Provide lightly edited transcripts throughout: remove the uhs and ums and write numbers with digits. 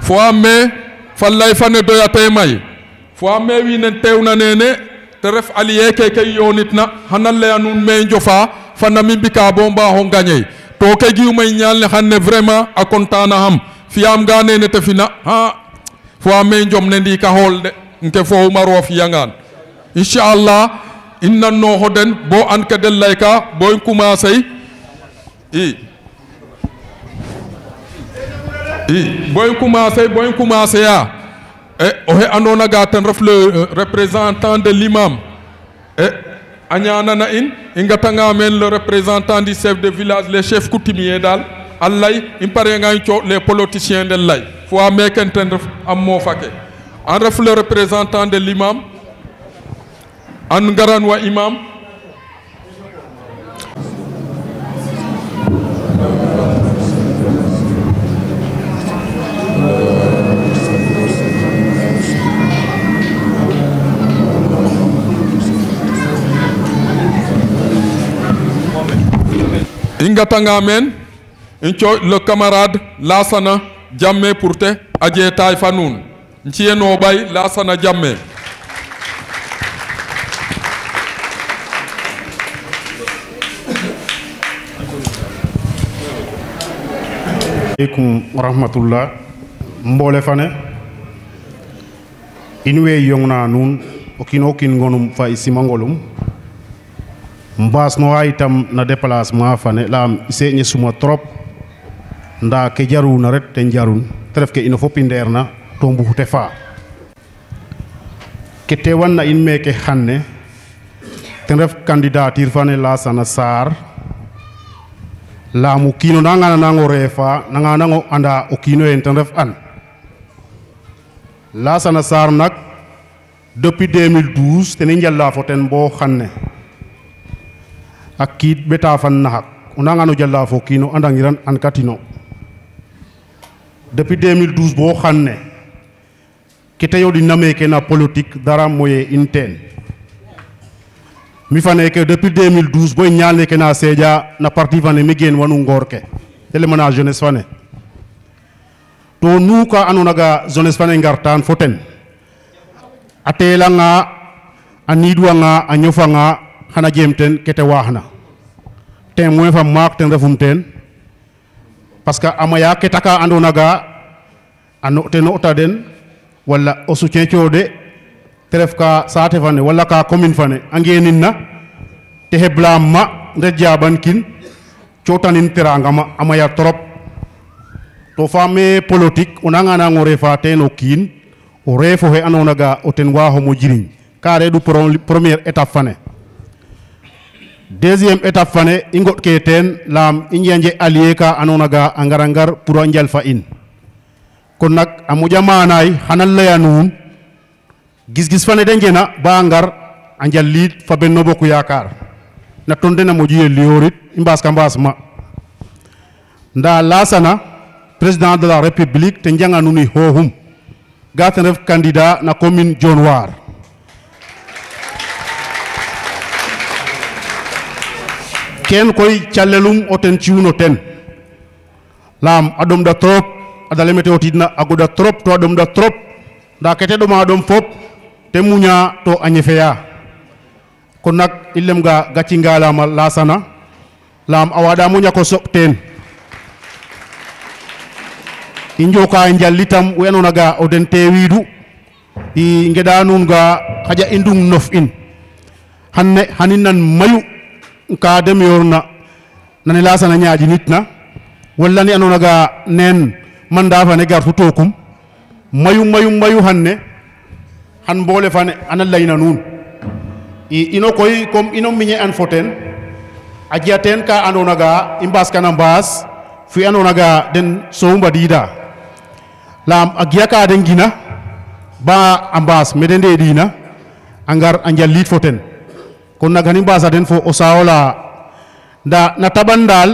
fo ame fallay fane doyate may fo ame winen tewna nene te ref allié ke yonitna hanan le anun me njofa fanami bika bomba ho gagney to ke giw may ñal xanne vraiment a contana ham fiyam ga nene te fina ha fo ame njom ne ndi ka holde nke fo maro fi yangan inshallah inna no hoden bo an ka del layka bo commencé boy commencé ya ohe andona ga tan ref le représentant de l'imam añana na in ingatanga men le représentant du chef de village les chefs coutumiers dal allay impare nga les politiciens del lay fo ameken tan ref am mo fake en ref le représentant de l'imam an ngaran wa imam ingatanga men incho le camarade Lassana Jammeh pourte aje tay fanun nchieno bay Lassana Jammeh aleykum rahmatullah mbole fane inwe yongna nun okin gonum fa isimangolum mbas no itam na déplacement fane lam iseñe suma trop nda ke jaruna ret te jarun tref ke ino fop nderna to mbuxute fa ke tewan na in meke xanne ten ref candidature fane Lassana Sarr lamu kino nanga nango refa nanga nango anda o kino en ten ref an Lassana Sarr nak depuis 2012 tene njalla fo ten bo xanne ak kiit beta fan naxak o nanga no jalla fo kino andangiran an katino depuis 2012 bo xanne kete yo di nameke na politique dara moye inten mi fane ke depuis 2012 boy ñaale ke na seja na parti fane mi gen wanu ngorke tele mana jeunesse fane to nu ka anonaga jeunesse fane ngartan foten atela nga anidwa nga anyofanga xana jemten kete waxna témoin fa mak ten refum ten parce que amaya ketaka andonaga ano te nota den wala o soutien ciode teref ka saate fane wala ka commune fane angenin na te hebla ma nde jaban kin cotanin teranga ma amaya trop to fame politique onanga na ngore fa ten o kin o refo he anonaga o ten wa homo jiriñ kare du première étape fane deuxième étape fane ingot ke ten lam injanje allié ka anonaga angarangar pour anjal fa in kon nak amuja manay hanal layanun gis fane dengena ba ngar anjal lid fa benno bokku yakar na tonde na moji liorit imbas ka mbas ma nda Lassana président de la république te njanga nuni hohum gaten ref candidat na commune Dionewar ken koy callelum oten ciuno ten lam adom da trop adale meteo tidna agoda trop to adom da trop da kete do ma dom fop te munya to anyefeya kon nak illem ga gaci ngalama Lassana lam awada munya ko sopten injoka njallitam wenona ga oden tewidu i ngeda nun ga haja indung nof in hanne haninan mayu ka dem yorna nani Lassana nyaaji nitna walla ni anona ga nen manda fa ne gar futokum mayu hanne han bole fa ne anal layna nun ino koy comme ino miñe an foten ajiaten ka anona ga imbas kana mbas fi anona ga den soumba dida lam agia ka den gina ba ambas medende dina angar anjal lit foten kon nagani mbasa den fo osaola da na tabandal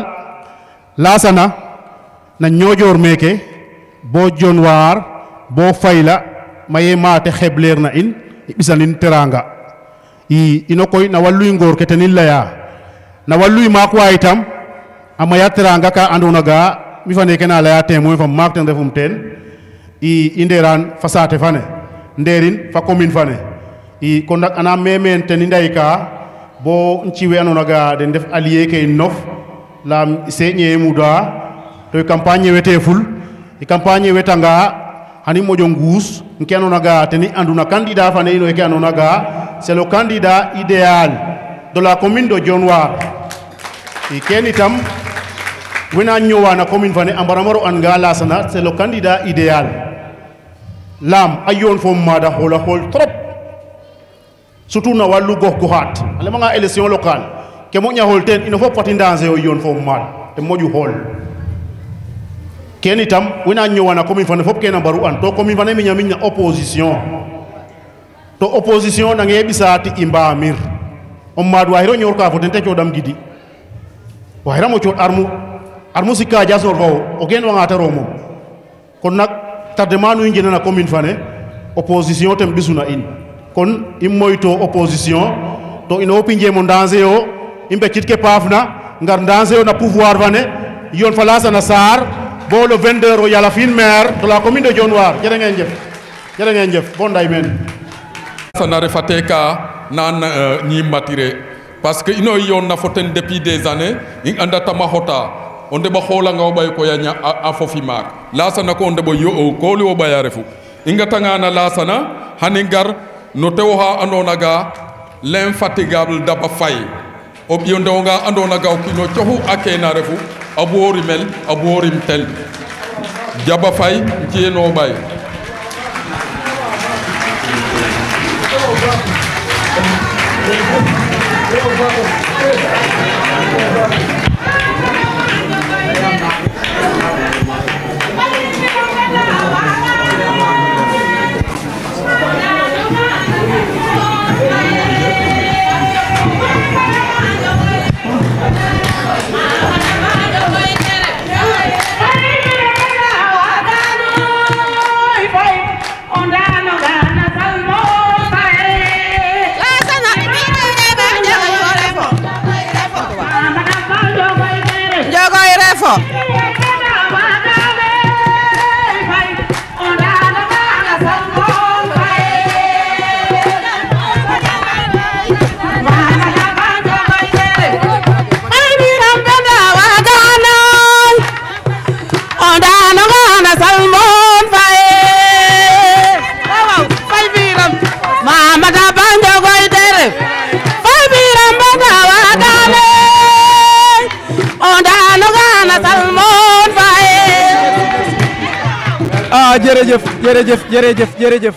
Lassana na ñojor meke bo Dionewar bo fayla maye mate xebler na in bisanin teranga ino koy na walluy ngor ketenil laya na walluy mak wa itam amaya teranga ka andona ga mi fa nekena laya témoin fa mak ten refum ten i nderan fa saate fane nderin fa commune fane i kon nak ana memen ten i nday ka bo ciwe andona ga den def allié ke nof lam señe muda to campagne wete ful i campagne wetanga hani mojo nguus nke andona ga ten i anduna candidat fane ino ke andona ga c'est le candidat idéal de la commune de Dionewar i ken itam wena ñowana commune fane ambaramaro an ga lasana c'est le candidat idéal lam ayon fo mada xola xol trop surtout na walu gox goxat ale nga élection locale ke mo nya hol ten ino fo pati danger o yon fo mad te moju hol ken itam wena ñowana commune fane fop ken baru an to commune fane minya opposition to opposition na nge bisati imba amir o mad wa hiro nyor ka fo ten te chodam gidi wa hira mo chod armu sikka jasor fo o gen wa ngata romo kon nak tardemanu ngena na commune fane opposition tem bisuna in kon im moyto opposition to ino pinje mo danger o imbe kitke pafna ngar danger o na pouvoir fane yon falasa na sar bo le 22 o yala fin maire de la commune de Dionewar jere ngeen jef bon day men sana refate ka nan ñi matire parce que ino yon na foten depuis des années in anda tama hota onde ba xola nga bay ko yanya a fofi mak la sana ko onde bo yo ko li o baya refu inga tangana la sana haningar no tewo ha andona ga l'infatigable Daba Faye o biyonde nga andona ga kino cohu akena refu abori mel aborim tel Daba Faye cieno bay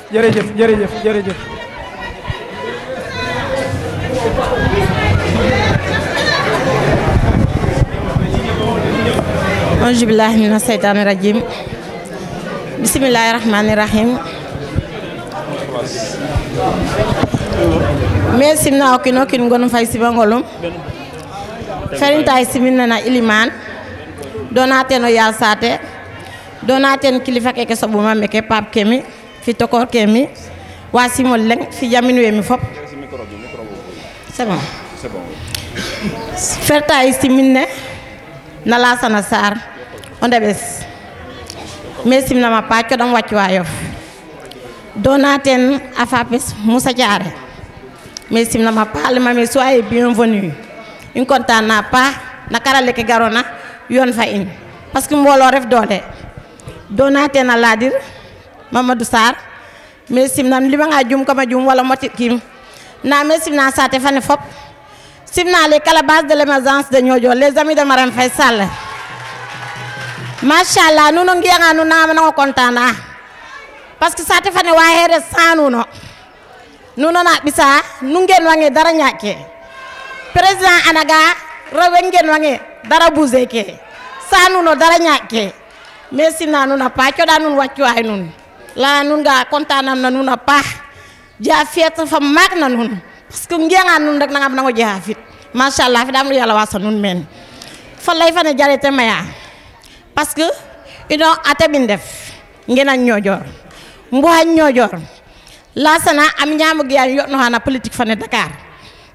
jërëjëf auzu billahi mina seytaani rajim bismillahi rahmani rahim me simna okino kin gon fay sibangolum ferintay siminna na iliman donateno yal sate donaten kilifa keke sobuma meke pap kemi fi tokor kemi wasimol leng fi jamin we mi fop c'est bon ferta isiminne na la sana sar onde bes mesim na ma paccio dam waccu wayof donaten afapes Moussa Diaré mesim na ma parle ma me soyez bienvenue in kontaan na pa na karale ke garona yon fa in parce que mbolo ref doole donaten na ladir Mamadou Sarr mesim na lima nga jum kama jum wala moti kim na mesim na sate fane fop simna les calebasses de l'émergence de Niodior les amis de Marème Faye Sall machallah nuno ngianga nu nama no kontana parce que sate fane wa here sanuno nuno na bisa nungen wange dara nyake président anaga rawengen wange dara buzeke sanuno dara nyake merci na nuna pa coda nun waccu ay nun la nun ga kontanam na nuna pa ja fiet fa mak na nun parce que ngianga nun rek nga nango ja fit machallah fi dam lu yalla wasa nun men fa lay fa ne jarete maya parce que ino ate bin def ngena Niodior mbo ha Niodior la sana am ñamu gi yo no hana politique fa ne Dakar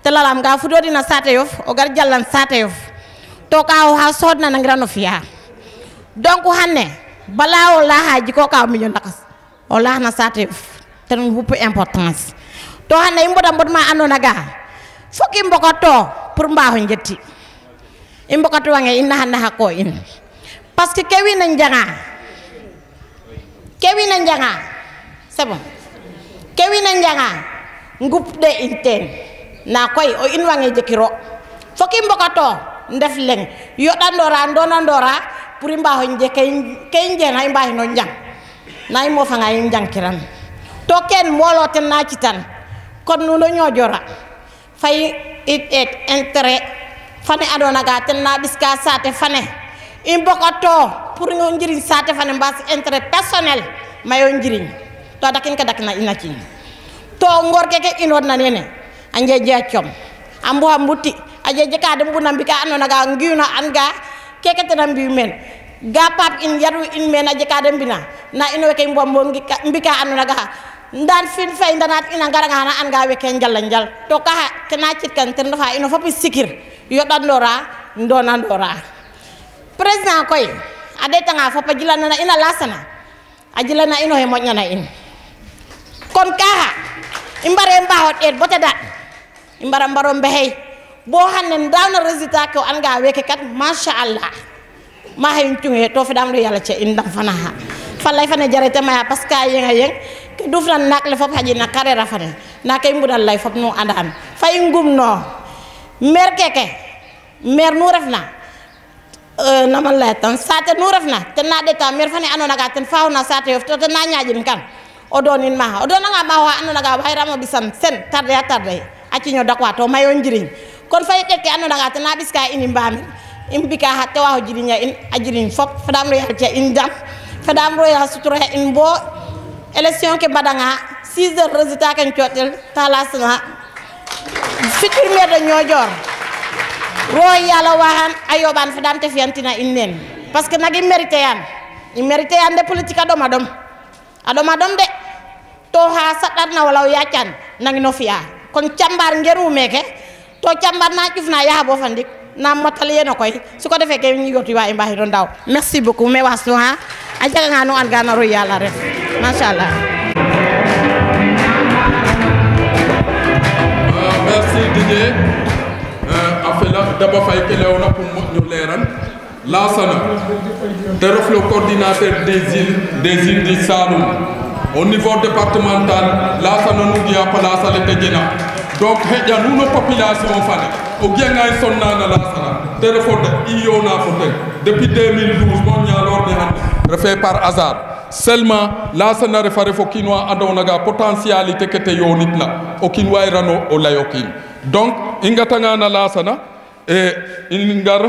te lalam ga fu do dina sate yof o gar jallan sate yof to ka ha sodna na ngrano fiya donc hanne bala o lahaji ko ka miño lakas o lahna sate ten huppe importance to hande imboda mbodma andona ga foki mbokoto pour mbaho jetti imbokoto wange inna hande hakko in parce que kewina njanga c'est bon kewina njanga ngupde inten na koy o in wange jekiro foki mbokoto ndef leng yoɗandora ndonandora pour mbaho je kay njena i mbahi no njang nay mo fanga i njangkiran to ken molo ten na citan kon nu no ñojora fay it intérêt fane adona ga ten na biska sate fane i mbokoto pour ngo njiriñ sate fane mbas intérêt personnel mayo njiriñ to dakin ka dakna ina ci to ngor keke inod na nene anje je ciom ambo ambuti aje jeka dem bu nambi ka andona ga ngiuna anga keke tan bi men ga pap in yaru in men aje ka dem bina na ino ke mbombo mbika andona ga ndan fin fay ndanat ina ngara ngana anga weke njal to ka tena cit kan ten dafa ino fopi sikir yo dandora ndonandora president koy ade tanga fopa jilana ina lasana ajilana ino he moñana in kon kaha imbare mbahot et botada imbara mbaro mbehey bo hanne dawna résultat ko anga weke kat masha Allah ma hay tunge to fi dam do yalla ci indam fana ha falay fane jarete ma parce que yenga yeng ke dufna nak le fop haji na carrière fane na kay mbudal lay fop no andan fay ngum no mer keke mer nu refna namal la tan sate nu refna te na deta mer fane anona ga ten fawna sate yof to te na nyaajin kan o donin ma o donanga ma wa anona ga bayrama bisam sen tarde aci ñoo dakwa to mayo njiriñ kon fay teke anona ga te na biska ini mbami imbika hatte wa jirinya in ajiriñ fop fadam roya ci indam fadam roya sutura in bo élection ke badanga 6 heures résultat kan ciotel talasna fitir me de ñojor roy yalla wahan ayoban fadam te fiantina innen parce que nagi mérité yan de politique adoma dom de to ha sadarna wala yacan nangi no fiya kon cambar ngeru meke to cambar na cufna ya bo fandik na motal yeno koy su ko defé ke ñi goti wa imbahi don daw merci beaucoup me wasu ha a jaga nga no an gana ro yalla ref machallah merci Didier afela daba fay ke lewna pour ñu leral la sana te ref le coordinateur des îles du Saloum au niveau départemental la sana nous dia place à l'étégena donc hedja nous nos population fane o genga sonna na la sana te refo de iyo na fotel depuis 2012 mon nyalor de hande refait par hasard seulement la sana refare fo kinwa andona ga potentialité kete yonitna o kinwa rano o layokin donc ingatanga na la sana et ingar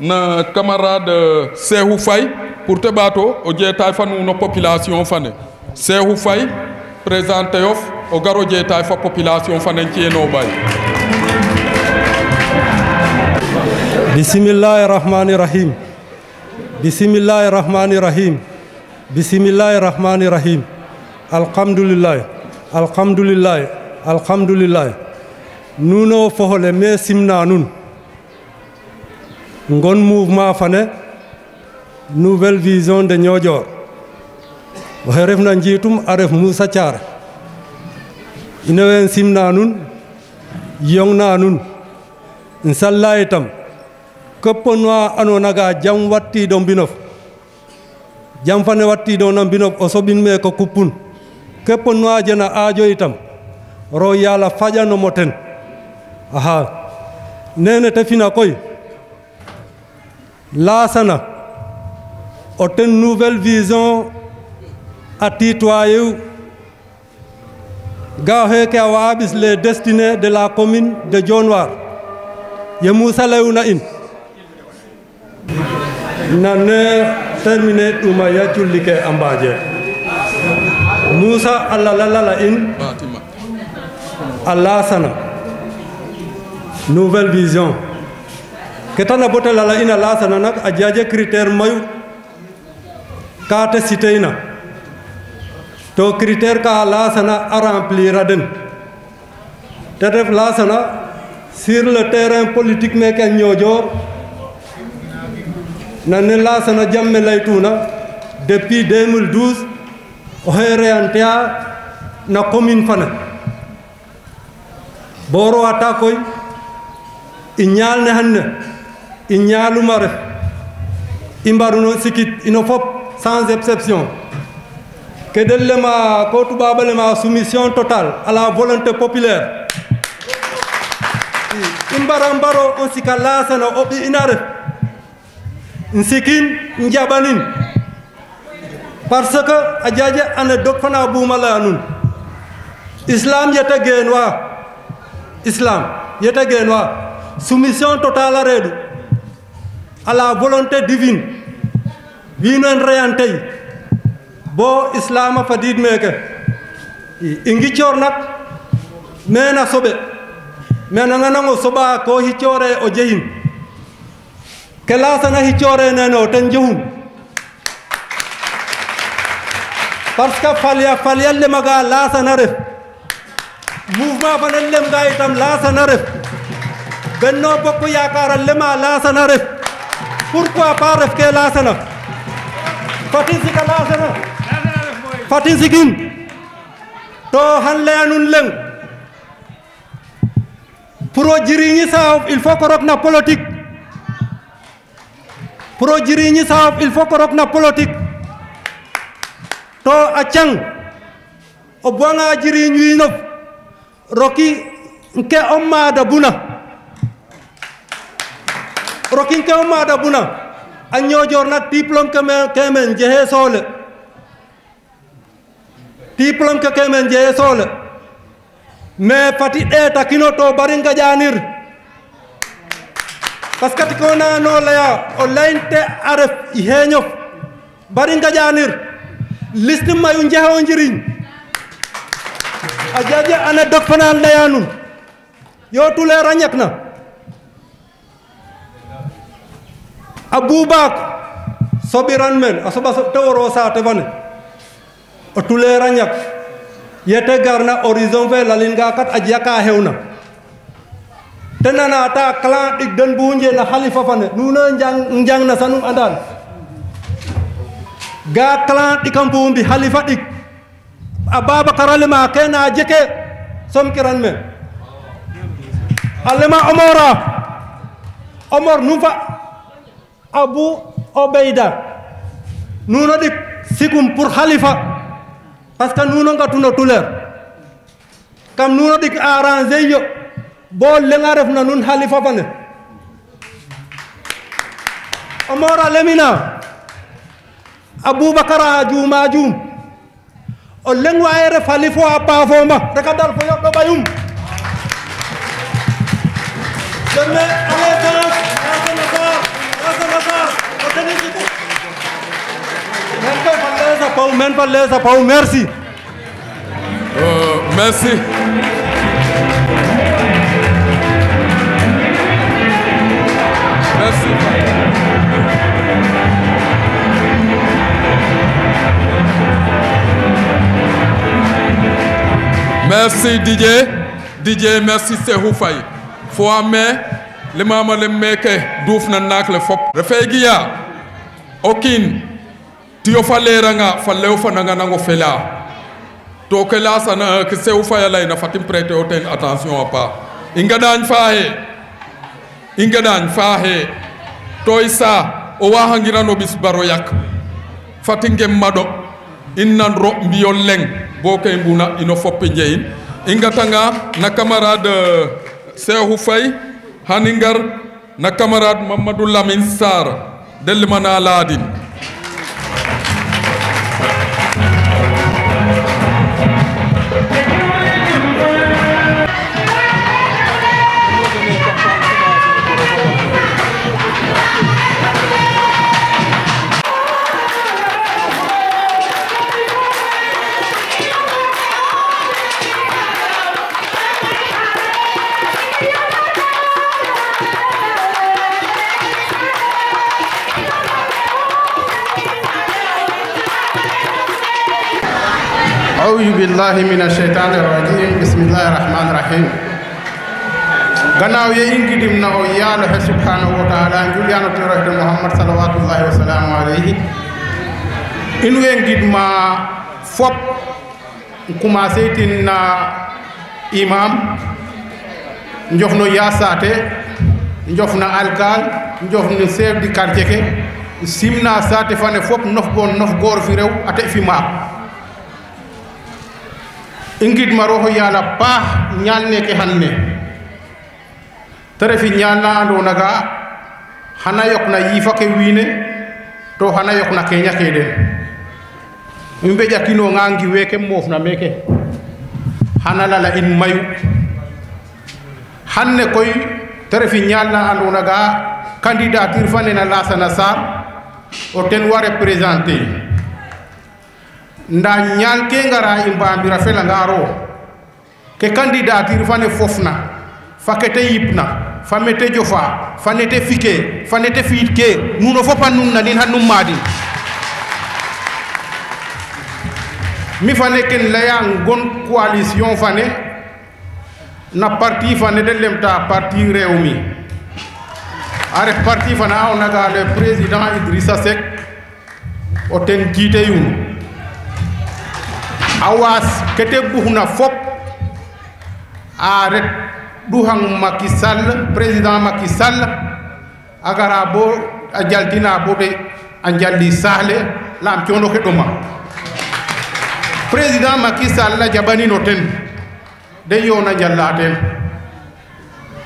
na camarade Sehou Faye pour te bato o jeta fanu no population fane Sehou Faye présenté yof o garo jeta fa population fane ci no bay bismillahir rahmanir rahim bismillahir rahmanir rahim bismillahir rahmanir rahim alhamdulillah alhamdulillah alhamdulillah nuno fohole me simna nun ngon mouvement fane nouvelle vision de Niodior waxe refna njiitum a ref Moussa Thiar inowen simna nun yongna nun inshallah itam kopponwa anona ga jam watti do mbinof jam fane watti do na mbinof o sobin me ko kupun kopponwa jena aajo itam ro yala fajano moten aha nene tefina koy Lassana a une nouvelle vision à titoyer les destinées de la commune de Dionewar. Yemoussa Leouna in. Nane terminé Toumaya Tchulike Ambadje. Moussa Allalalala in. Lassana. Nouvelle vision. Ketana bote lala ina Lassana nak adjaje critère mayu kate citeina to critère ka Lassana a remplir aden te ref Lassana sur le terrain politique meke a Niodior nane Lassana jamme laytuna depuis 2012 o heereyanteya na commune fana bo rowata koy i ñaalne hanne i ñaaluma ref i mbaru noon sikit ino fop sans exception que dellema ko tubabalema soumission totale à la volonté populaire i mbaro on sika lasana o ɓi ina ref n sikin n jaɓanin parce que a jaje anecdote fana buumalaya nun islam yete geen wa soumission totale a reedu à la volonté divine wiino en reyantey bo islam a fadiid meeke i ngiccoor nak mena soɓe mena nganango soɓa ko hiccoore o jehin ke lasana hiccoore nene o ten jehum parce que falyalle maga lasana ref mouvement fane lem ga itam lasana ref Benno Bokk Yaakaar lema lasana ref pourquoi pas ref ke lasana fatin sika lasana fatin sikin to han leya nun leng pour o jiriñi saaw il faut ko rok na politique pour o jiriñi saaw il faut ko rok na politique to a cang o buwanga jiriñ wiinof roki nke o maada buna roki nke o maada buna a ñoojor nak diplôme ke men jehe soole diplôme ke men jehe soole mais fati ɗeeta kino to bari ngaƴanir parce que tiko nano leya o leyinte a ref i heeñof bari ngaƴanir liste mayu njehe o njiriñ a jaje anecdote fana leya nun yo tuleer a ñak na a buubaak soɓiran men a soɓa te woro saate fane o tuleer a ñak yete garna horizon fe lalinga kat a jiya ka hewna te nanata clan ɗik den bu njena xalifa fane nuno njang na sanum andan ga clan ɗikam bu mbi xalifa ɗik a Babacar alema kena jeke somkiran men alema Omar num fa Abu Obeida nuno ɗik sikum pour xalifa parce que nuno ngatuno tuleer kam nuno ɗik arrangé yo bo lenga refna nun xalifa fane Omar a lemina Aboubacar a juuma juum o leng waye ref xalifo a paafoma rek a dal fo yoɓ ɗo ɓayum jemme alesans rasanasar o tenisiku men fa lesa paw merci merci merci merci DJ merci Cheikhou Faye fo ame le mama le meke duuf na naak le fop refe giya okin tiyo faleranga fallew fananga nango fela to ke la sana ke Cheikhou Faye lay na fatim prêter o ten attention a pa ingadaañ faaxe to isa o waxangirano bis baro yak fatingem mado innan ro mbiyo leng bo kay mbuna ino foppe njeyin ingatanga na camarade Cheikhou Faye haningar na camarade Mamadou Lamine Sarr delmana ladin أعوذ بالله من الشيطان الرجيم بسم الله الرحمن الرحيم غناو يينغي ديمنا او يالا سبحانه وتعالى جوليانو تيرو محمد صلوات الله وسلام عليه in way ngidma fop commencé tin na imam njofno ya saate njofna alkal njofno chef du quartier ke simna saate fane fop nof goor fi rew ate fi maak i ngidma roxo yàlla paax ñaan neke xanne te refi ñaan na andoona ga xana yoq na yiifa ke wiine to xana yoq na keña ke den i mbeƴakinonga ngiwe ke moof na meke xana lala in mayu xanne koy te refi ñaan na andoona ga candidature fa nena Lassana Sarr o ten wa représenter nda ñaal ke ngara i mbamir a felanga ro ke candidature fane fofna fa kete yipna fa mete jofa fa nete fike fa nete fiit ke nuno fopa nun nanin xa num maadin mi fane ken leya ngon coalition fane na parti fane de lemta parti réew mi a ref parti fana a onaga le président Idrissa Seck o ten jiite yun awas kete buxna fop a ret duxang Macky Sall président Macky Sall a gara bo a jaltina bo de a njalli saaxle lam coono ke ɗoma président Macky Sall a jaɓanino ten de yoona njalla ten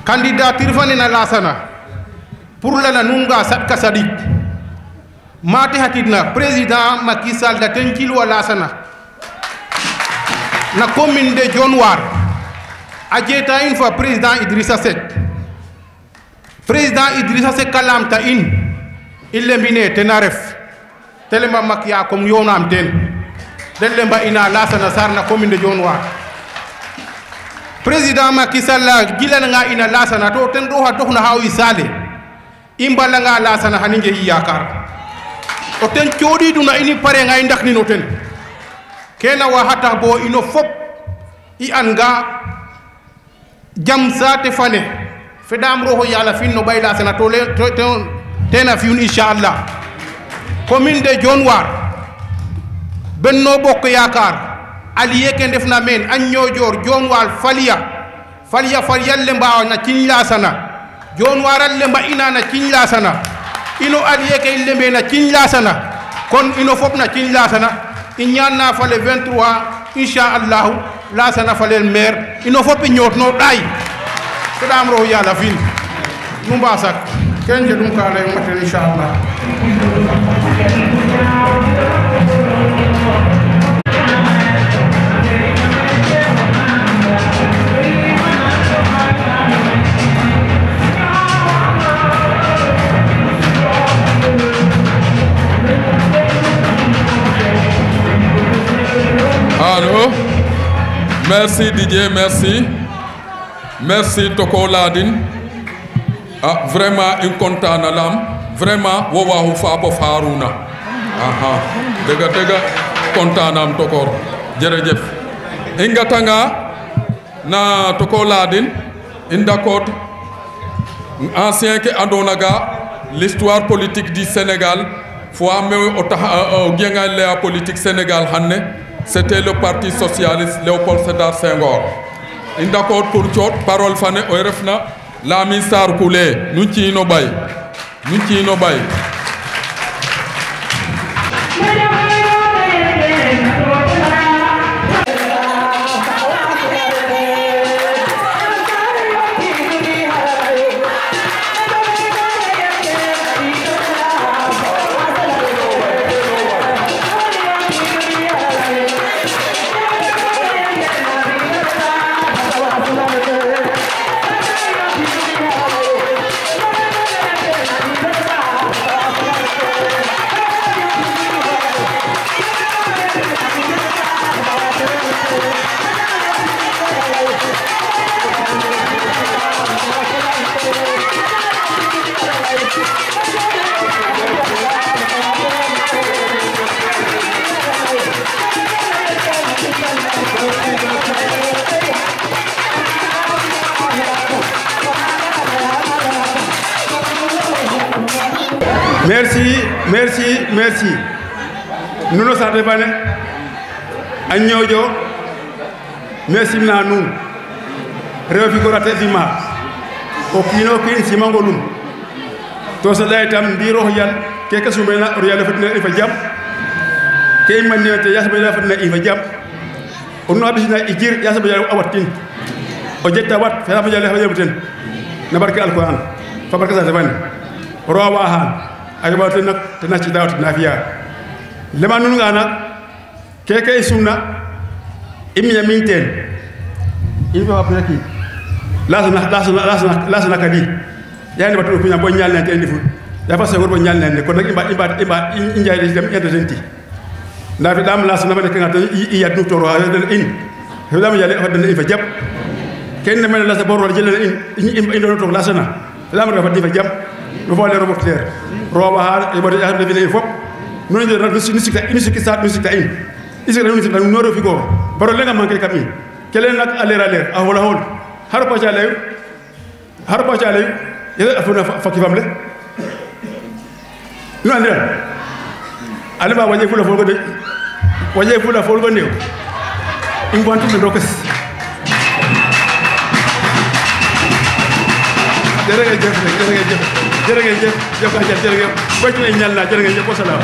candidature fa nena Lassana pour lala nun ga saɗka saɗik mate hatidna président Macky Sall da ten cilwa Lassana na commune de Dionewar a jeta in fa président Idrissa Seck président Idrissa Seck a lamta in i lembine tena ref te lemba Macky a comme yonam ten den lemba ina Lassana Sarr na commune de Dionewar président Macky Sall gilananga ina Lassana to ten ɗo xa doxna xa o sale i mbalanga Lassana xani njeyi yakar o ten coɗiduna ini parenga i ndaknino ten kena wa hata bo ino fop i anga jam saate fane fedam roho yàlla fin no ɓay Lassana to tena fiyun inchallah commune de Dionewar Benno Bokk Yaakaar allié ke ndefna meen a Niodior Dionewar Falya lemba na ciñ Lassana Dionewar a lemba ina na ciñ Lassana ino allié ke i lembe na ciñ Lassana kon ino fop na ciñ Lassana i ñaanna fa le 23 inchallahu Lassana fa le maire ino fop i ñootno ɗaay fedam roho yàlla fin nu mbasak ken jedum ka layonga ten inchallah Allô? Merci Didier, merci Toko Ladin. Ah, vraiment in kontaan na lam vraiment wo waxu Fapal Haruna aha dëgg kontaanam Tokor jërëjëf i ngatanga na Toko Ladin in d'accord ancien ke andoona ga l'histoire politique du Sénégal fo ame o genga la politique Sénégal hanne c'était le parti socialiste Léopold Sédar Senghor in d'accord pour coot parole fane o refna Lamine Sarr Koulé nu ciino bay Merci. nuno sate fane a ñoojo me simna nuun rew fi ko rate sima o kiino kiin simango nuun to so ɗay tam mbiro yal keke sumbena o yalla fatina ifa jam ke imande te yasba yalla fatina ifa jam o no abisina ijir yasba yalla awatin o jetta wat fa yalla yalla yabten na barke alquran fa barka sa ban rowa han ay wata nak tan ci dawat nafiya lema nun ngana keke sunna imiya minten ifa abdaki lasna kadi yani batu ko nyabo nyal nante indi fu ya fa segor bo nyal nante ko nak imba injay dem interenti nda fi dam lasna ba nek ngata i yaddu toro den in dam yale fa den ifa jab ken men la sa bor wala jël in indo to lasna dam rafa difa jab do fo le robot clair roba ha e bari ha de fop non de rak nisiki sa in isi ran nisiki no do fi go baro lenga man kay kam in kelen nak aler a wala hol har pa jale yada afuna fakki famle no andra ale ba waje fula folgo new in wantu de dokes jërëjëf ba ci ñal na jërëjëf ko salam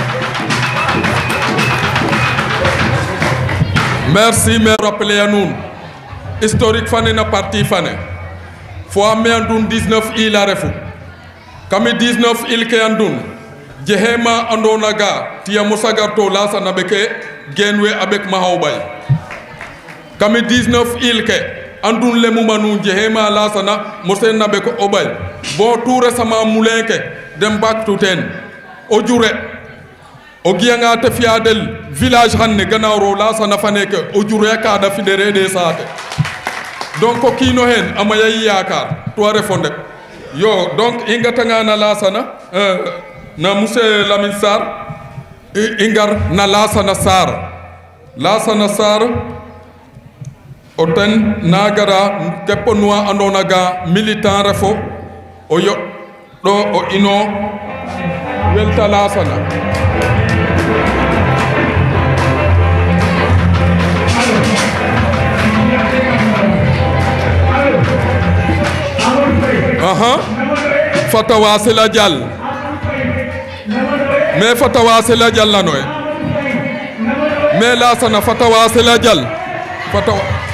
merci mais rappeler à nous historique fane na parti fane fo ame andun 19 il a refu kami 19 il ke andun jehema andona ga tiya musagarto lasa na beke genwe abek mahawbay kami 19 il ke andun le mumanu jehema lasa na musen na beko obay bo toure sama mulenke dem bak tuten o jure o giyanga te fiadel village hanne ganawro lasa na faneke o jure ka da fidere de sate donc ko kino hen amaya yakar to refonde yo donc inga tangana lasana na monsieur Lamine Sarr ingar na lasana sar oten nagara keppo noa andona ga militant refo o yo do o ino welta lasana fatawa sela jall mais fatawa sela jall la noy mais la sana fatawa sela jall fatawa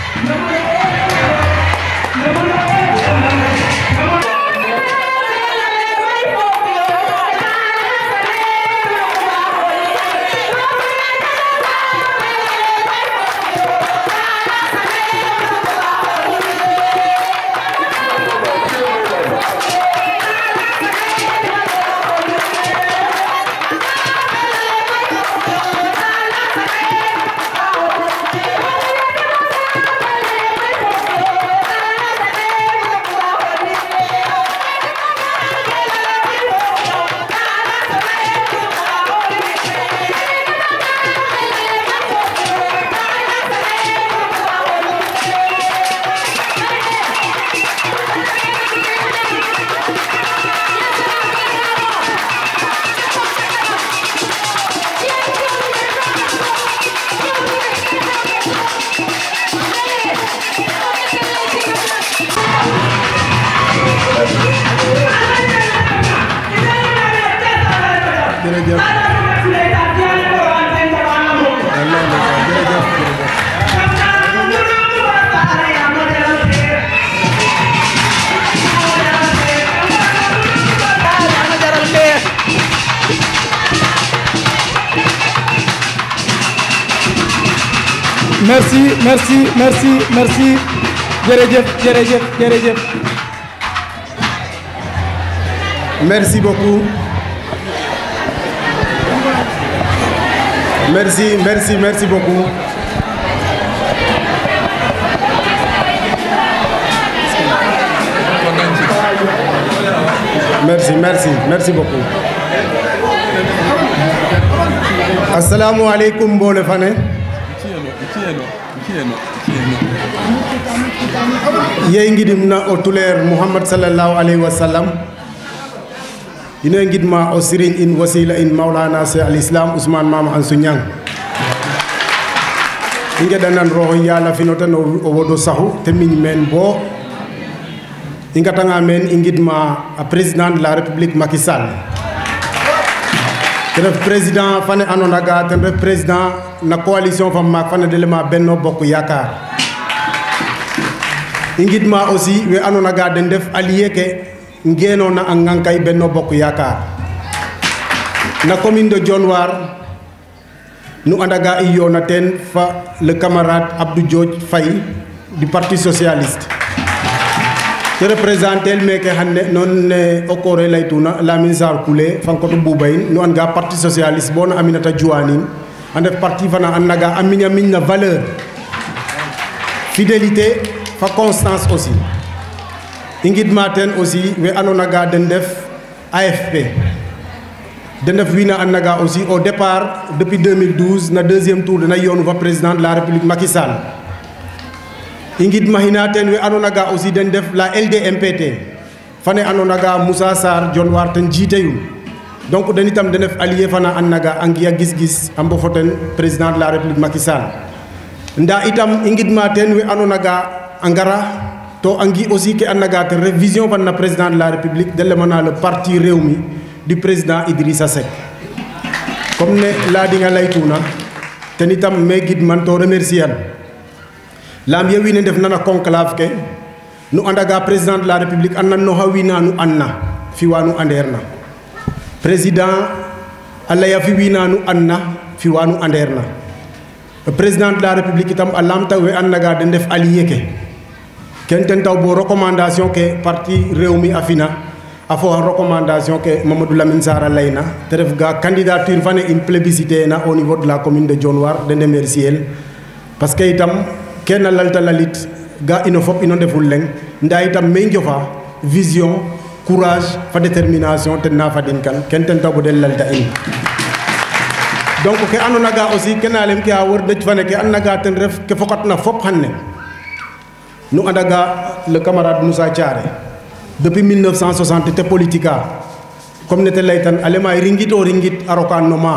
merci jërëjëf merci beaucoup merci beaucoup merci beaucoup assalamu alaikum mbole fane yey ngidimna o tuleer Muhammad sallallahu alayhi wa sallam ina ngidma o sirigne in wasila in Maulana Cheikh al Islam Ousmane Mama Ansou Niang ingeɗanan roho yala fino tan o woɗo sahu te miñ men bo i ngatanga men i ngidma a président de la république Macky Sall ten ref président fane andona ga ten ref président na coalition fa maak fane delema Benno Bokk Yaakaar i ngidma aussi we andona ga den def allié ke ngenona a ngankay Benno Bokk Yaakaar na commune de Dionewar nu andaga i yona ten fa le camarade Abdou Diodj Faye du parti socialiste te représenter meke xanne non ne o kore laytuna Lamine Sarr Koulé fankoto Boubayin nu anga parti socialiste bona Aminata Djouanin ande parti fana annaga a miñ na valeur fidélité fa constance aussi i ngidma ten aussi we andona ga den def AFP den def wina annaga aussi au départ depuis 2012 na deuxième tour dana yoonu fa président de la république Macky Sall i ngidma hina ten we andona ga aussi den def la LDMPT fane andona ga Moussa Sarr Dionewar ten jiite yu donc den itam den def allié fana annaga a ngiya gis-gis a mbofo ten président de la république Macky Sall nda itam i ngidma ten we andona ga a ngara to a ngi aussi ke annaga ten ref vision fan na président de la république de lemana le parti Rewmi du président Idrissa Seck comme ne ladinga laytuna ten itam me gidman to remercier an lam ye wiin we ndef nana conclave ke nu andaga président de la république an nan noxa wiina nu an na fiwa nu andeer na président a laya fi wiina nu an na fiwa nu andeer na président de la république itam a lamta we an naga den def allié ke ken ten taw bo recommandation ke parti Rewmi a fina a fo recommandation ke Mamadou Lamine Sarr a layna te ref ga candidature fane in plébiscité na au niveau de la commune de Dionewar de remercier parce que itam ken a lalta lalit ga ino fop ino ndeful leng nda itam me njofa vision courage fa détermination ten na fadin kan ken ten taw bo den lalta in donc ke andona ga aussi kena lem ke a wor dëj fane ke andona ga ten ref ke fokatna fop xanne nu andaga le camarade Moussa Thiaré depuis 1960 te politika comme ne te laytan alema ringit o ringit a rokan no ma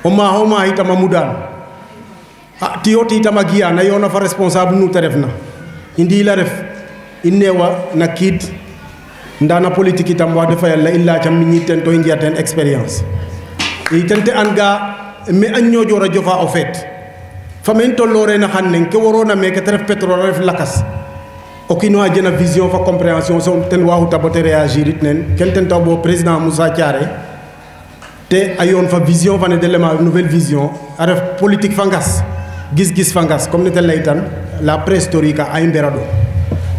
o ma itam a mudan a tiyo ti itam a giya na yona fa responsable nu te refna i ndila ref i newa na kiid nda na politique itam wax defa yalla illa cam miñit ten to i ngiya ten expérience i ten te an ga me a ñoojora jofa o feet fa men tolloore na xan neng ke warona meke te ref pétrole ref lakas o kiino a jena vision fa compréhension so ten waxuta bo te réagir it nen ken ten taw bo président Moussa Thiaré te a yoon fa vision fane de lema nouvelle vision a ref politique fa ngas gis-gis fa ngas comme ne te laytan la préhistorique a mberado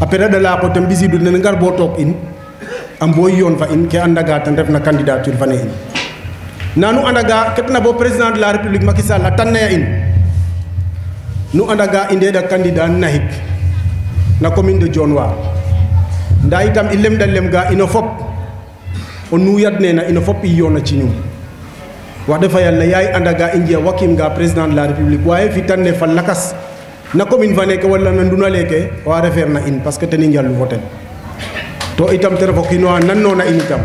a période la ko ten mbisidu nen ngar bo took in a mboy yoon fa in ke andaga ten ref na candidature fane in nanu andaga ketna bo président de la république Macky Sall a tannaya in nu andaga i ndeɗa candidat nahik na commune de Dionewar nda itam i lemda lem ga ino fop o nuyat nena ino fop i yona ci ñum wax defa yalla yaay andaga i njiya wakim ga président de la république waye fi tan ne fa lakas na commune fa neke wala na nduna leke wa refer na in parce que ten i njallu fo ten to itam te ref o kiino a nannona in itam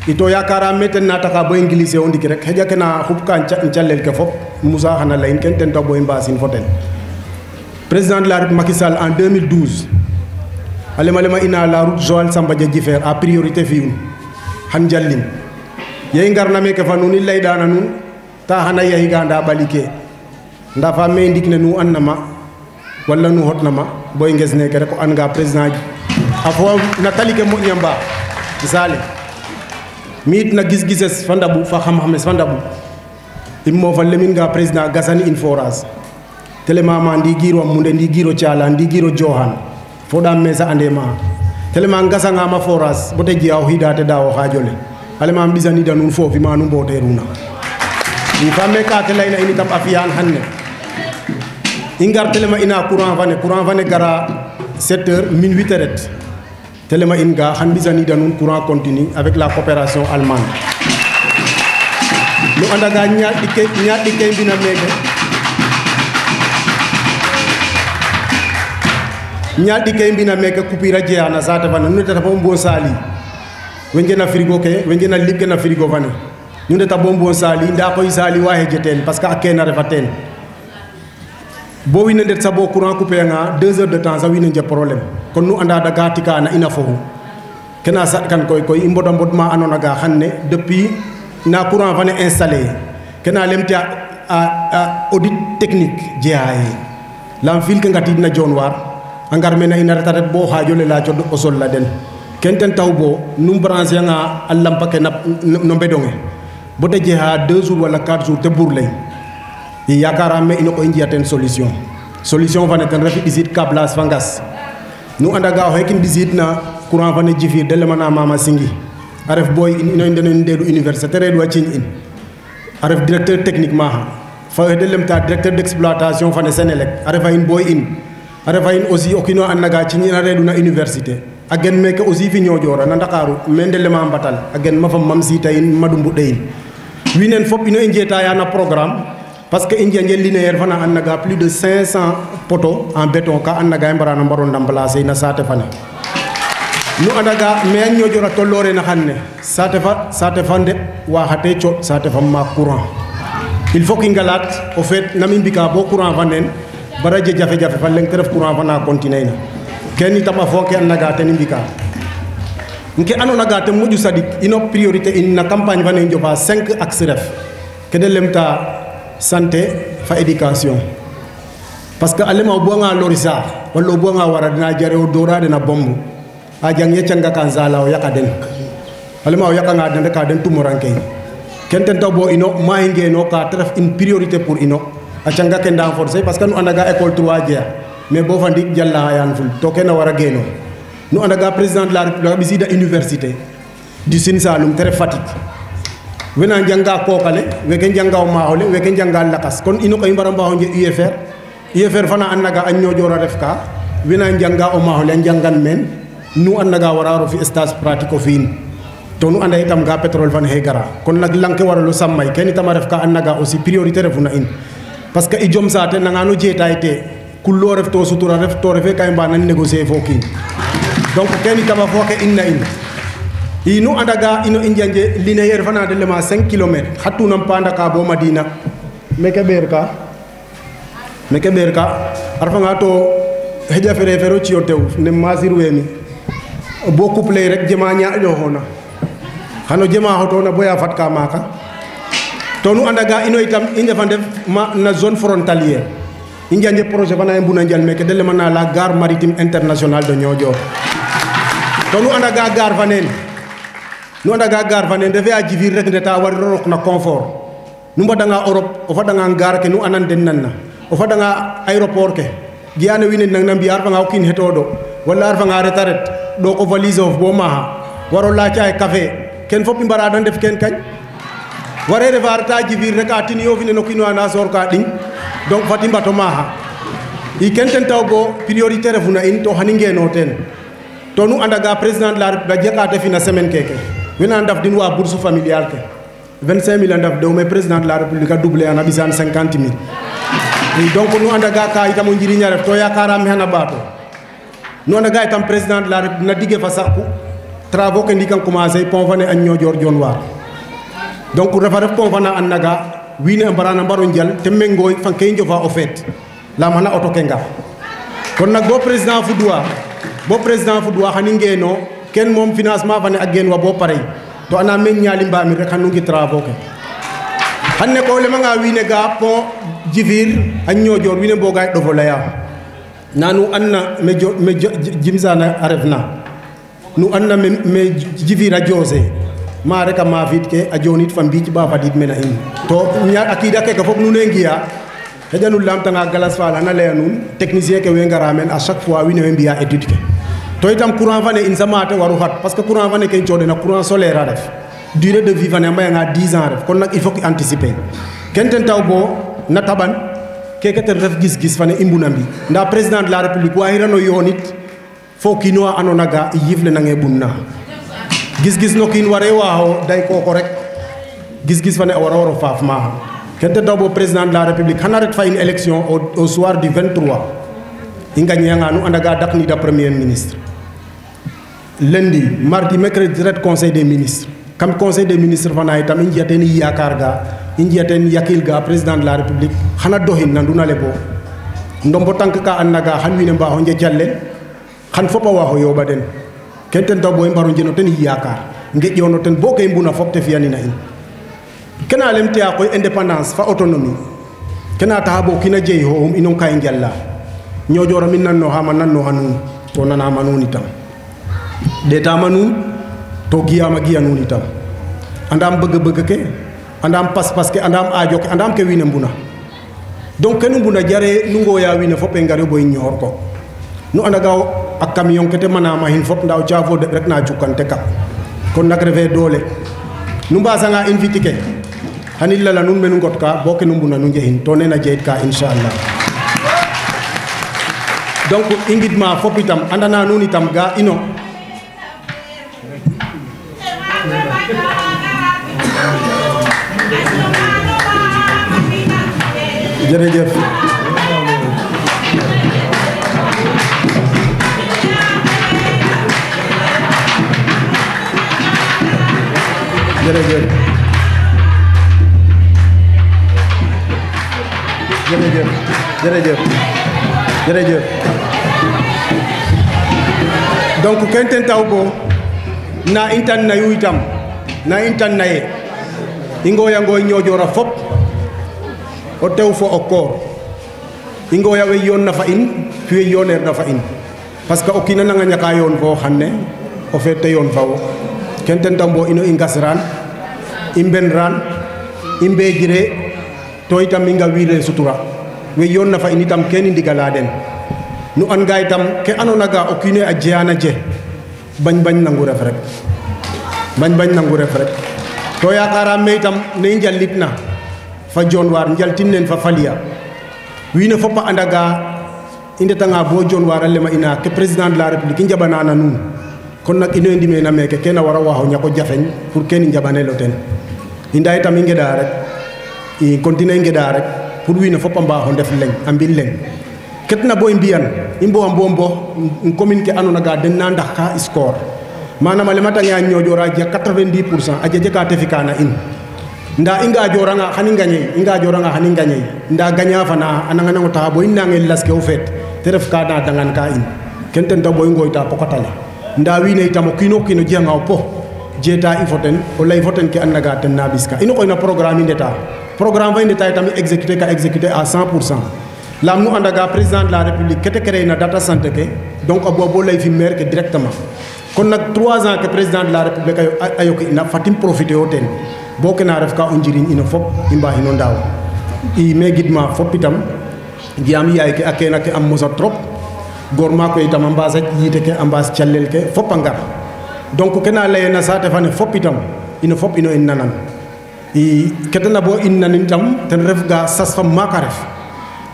ito yakara me ten na taxa bo glissé o ndik rek xeja ke na xup ka calel ke fop Moussa xana layin ken ten tax bo mbasin fo ten président de la République Macky Sall en 2012 alema ina la route Joal Samba Dia Djifer a priorité fi'un xan jalin ye ngarna meke fa nuun i laydana nuun ta xana yahiga nda ɓalike nda fa me ndik ne nu an nama wala nu hotna ma bo i nges neke rek o an ga président a fo na tali ke moƴna mbaax misale mi it na gis-gises fa ndaɓu fa xam-xames fa ndaɓu im mofa lemin ga président gasani in forage telemama ndigiro munde ndigiro Thiala ndigiro Diohane foɗam me sa ande ma telema gasangama forage bote jiya o hidate da o xajole alema ɓisanida nuun foofi ma nu mboteruna i famme ka te layna in itam a fiyan xanne i ngar telema ina courant fane gara 7 heures min 8 heures telema in ga xan ɓisanida nuun courant continue avec la coopération allemande nu andaga ñaar ɗike mbina meke ñaɗɗi kay mbina meke coupure a jeeya na saate fane nu ndeta bo mbo sali we ngena frigo ke we ngena liɓ ke na frigo fane nu ndeta bo mbo sali nda koy sali wa heje teen parce que a kena refa teen bo wine ndet sabo courant coupé nga 2 heures de temps sa wine je problème kon nu anda daga tika na ina fofu kena sat kan koy imboda mbodma anona ga xanne depuis na courant vane installé kena lemti a audit technique jeaye lam fil ke ngati na jonwar angar mena ina retaret bo hajole la ciodo o sol la den kenten tawbo num branché nga allam pake no bedonge bote jeha 2 jours wala 4 jours te bourlay e yakarame ino ko injiaten solution vane ten rafi disit câblage fangas nu andaga o hekin disit na courant vane jifir de lemana mama singi aref boy ino indenen dedu université redu acin in aref directeur technique maha fa de lemta directeur d'exploitation fane Senelec aref in boy in aref in aussi okino annaga cin ina redu na université agen meke aussi fi ñojora na Dakaru mendele ma mbatal agen ma fam mam sita in madumbu deyin winen fop ino injeta ya na programme parce que india ngel linéaire fana annaga plus de 500 poteaux en béton ka annaga mbarana mbaron dam placer na sate fana nu andaga me ñojora tolore na xanne sate fande wa xate cho sate fam ma courant il faut qu'ingalat au fait nami mbika bo courant vanen bara je jafe jafe fa leng teref courant fana continuer na ken itama fonke annaga ten mbika nke anona ga te muju sadik ino priorité in na campagne vanen jofa 5 axes ref ke de lemta santé fa éducation parce que alema bo nga lorisa wallo bo nga wara dina jare o dora de na bombu a jang yecanga kan zala o yakaden alema o yakanga den ka den tumoranke kenten taw bo ino mahinge no ka tref une priorité pour ino a canga ken da forcer parce que nu andaga école 3 dia mais bo fandik jalla yan ful to ken wara geno nu andaga président de la république bisida université du Sine Saloum très fatik wena janga kokale weke janga o mahole weke janga lakas kon ino ko imbara mbaho je UFR fana annaga anyo jora refka wena janga o mahole jangan men nu annaga wararo fi stage pratique fin to nu anda itam ga pétrole fan he gara kon nak lanke waralo sammay ken itam refka annaga aussi priorité refuna in parce que i jom sate nanga no jetayte kullo ref to sutura ref to refe kay mba nan négocier fo kin donc ken itam foke inna in inu andaga ino injanje linéaire fana de lema 5 km hatu nam panda ka bo Madina meke berka arfanga to heja fere fero ci otew ne masir wemi bo couple rek jema nya do hona hano jema hoto na boya fatka maka to nu andaga ino itam inde fa def ma na zone frontalière injanje projet fana mbuna njal meke de lema na la gare maritime internationale de Niodior to nu andaga gare fanen nu andaga gar fane ndefe a jivir rek ndeta war rok na confort nu mbadanga Europe o fadanga gar ke nu anan den nanna o fadanga aéroport ke giane wine nang na mbiar fanga okin hetodo wala ar fanga retaret do ko valise of bo maha waro la caay café ken fop mbara dan def ken kany waré revar ta jivir rek atini yo fine no kino ana sor ka ding donc fatimba to maha i ken ten taw bo priorité refuna in to haninge no ten to nu andaga président de la république jakate fina semaine keke wena ndaf din wa bourse familiale ke 25 000 ndaf do mais président de la république a doublé en abisan 50 000 et donc nu andaga ka itam njiri ñaref to yakara mi hana bato nu andaga itam président de la république na digé fa saxu travaux ke ndikan commencer pont fane an ñojor jon war donc refa ref pont fana andaga wine mbarana mbaro njal te mengoy fan kay njofa au fait la mana auto kenga kon nak bo président fudwa xani ngeno ken mom financement fane ak gen wa bo pare to ana men ñali mbami rek xanu ngi travaux ke xanne ko le nga wine ga pont jivir ak ñojor wine bogay do fo laya nanu anna me jimsana arefna nu anna me jivir a jose ma rek ma fit ke a jonit fam bi ci ba fadit mena in to ñaar akida ke ko fop nu ne ngiya hejanu lamta nga galas fala na le nun technicien ke we ngara men à chaque fois wine we mbiya étude ke to itam courant fane in samate waru hat parce que courant fane ken ciode na courant solaire a def durée de vie fane mbay nga 10 ans ref kon nak il faut que anticiper ken ten taw bo na taban keke ten ref gis fane imbuna mbi nda président de la république wa hirano yonit fo kino anona ga yifle nange bunna gis no kin ware waaw day ko rek gis fane waro faaf ma ken ten taw bo président de la république hanaret fa une élection au soir du 23 inga ñanga nu andaga dakni da premier ministre lundi mardi mercredi direct conseil des ministres kam conseil des ministres fana itam injiaten yakar ga injiaten yakil ga président de la république xana dohin nanduna lebo ndombo tank ka annaga han wine mba ho nje jallen han fopa wa ho yoba den kenten taw boy mbaro jeno ten yakar ngejono ten bokay mbuna fop te fiyanina in kena lemte a koy indépendance fa autonomie kena ta bo kina jey ho inon kay ngella ñojoro min nanno hama nanno hanun to nana manuni tam deta manun to giyama giyanuni tam andam bëgg ke andam pas ke andam aajo ke andam ke wine mbuna donc kenu mbuna jare nu ngoya wine fop e ngare boy ñor ko nu andaga ak camion kete manama hin fop ndaw ciafo de rek na jukante kap kon nak refe dole nu mbasa nga invité ke hanil la nun menu ngot ka boke nu mbuna nu njehin to nena jeyit ka inshallah donc ingid ma fop itam andana nun itam ga ino jërëjëf jërëjëf jërëjëf jërëjëf jërëjëf donc kenten taw bo na intan na yu itam na intan na ye ingoya ngoy ñojora fop o tew fo o koor ingoya we yoon na fa in fi yoneer na fa in parce que o kiina nanga ñaka yoon fo xanne o fete yoon fawo kenten tambo ino i ngasran i mbenran i mbejire to itam i nga wiire sutura we yoon na fa in itam keni ndigala den nu an nga itam ke andona ga o kiine a jeyana je bañ nangu ref rek bañ nangu ref rek to yakara me itam ne i njalit na fa jonwar njaltin nen fa falia wiine fop a andaga i ndetanga bo jonwar a lema ina ke président de la république i njaɓanana nuun kon nak ino ndimena meke kene wara waxo ñako jafeñ pour kene njaɓanelo ten i nda itam i ngeɗa rek i continuer ngeɗa rek pour wiine fop a mbaxo ndef leŋ a mbi leŋ ketna bo i mbiyan i mboa mbo commune ke andona ga den na ndax ka score manam a lematange a ñoƴora ja 90% a jeje ka tefikana in nda i ngajoranga xani ngañey nda gaña fana a nanga nango taxa bo i nange las ke o feet te ref ka na dangan ka in ken ten tax bo i ngoyta pokatale nda wiine itam o kiino kiino jiyanga o po jeta i fo ten o lay fo ten ke andaga ten na ɓiska ino koy na programme i ndeta programme fa i ndeta itam i exécuter à 100%. lam nu andaga président de la république kete créé na data santé ke donc a bo lay fi maire ke directement kon nak 3 ans que président de la république a yoki ina fatim profiter o ten bo ke na ref ka o njiriñ ino fop i mbaxino ndaaw i me gidma fop itam jiyam yaay ke a kena ke am mosa trop gor mako itam a mbasa yite ke a mbas callel ke fop a ngar donc kena leyena saate fane fop itam ino fop ino in nanan i ketena bo in nanin itam ten ref ga sas fa maka ref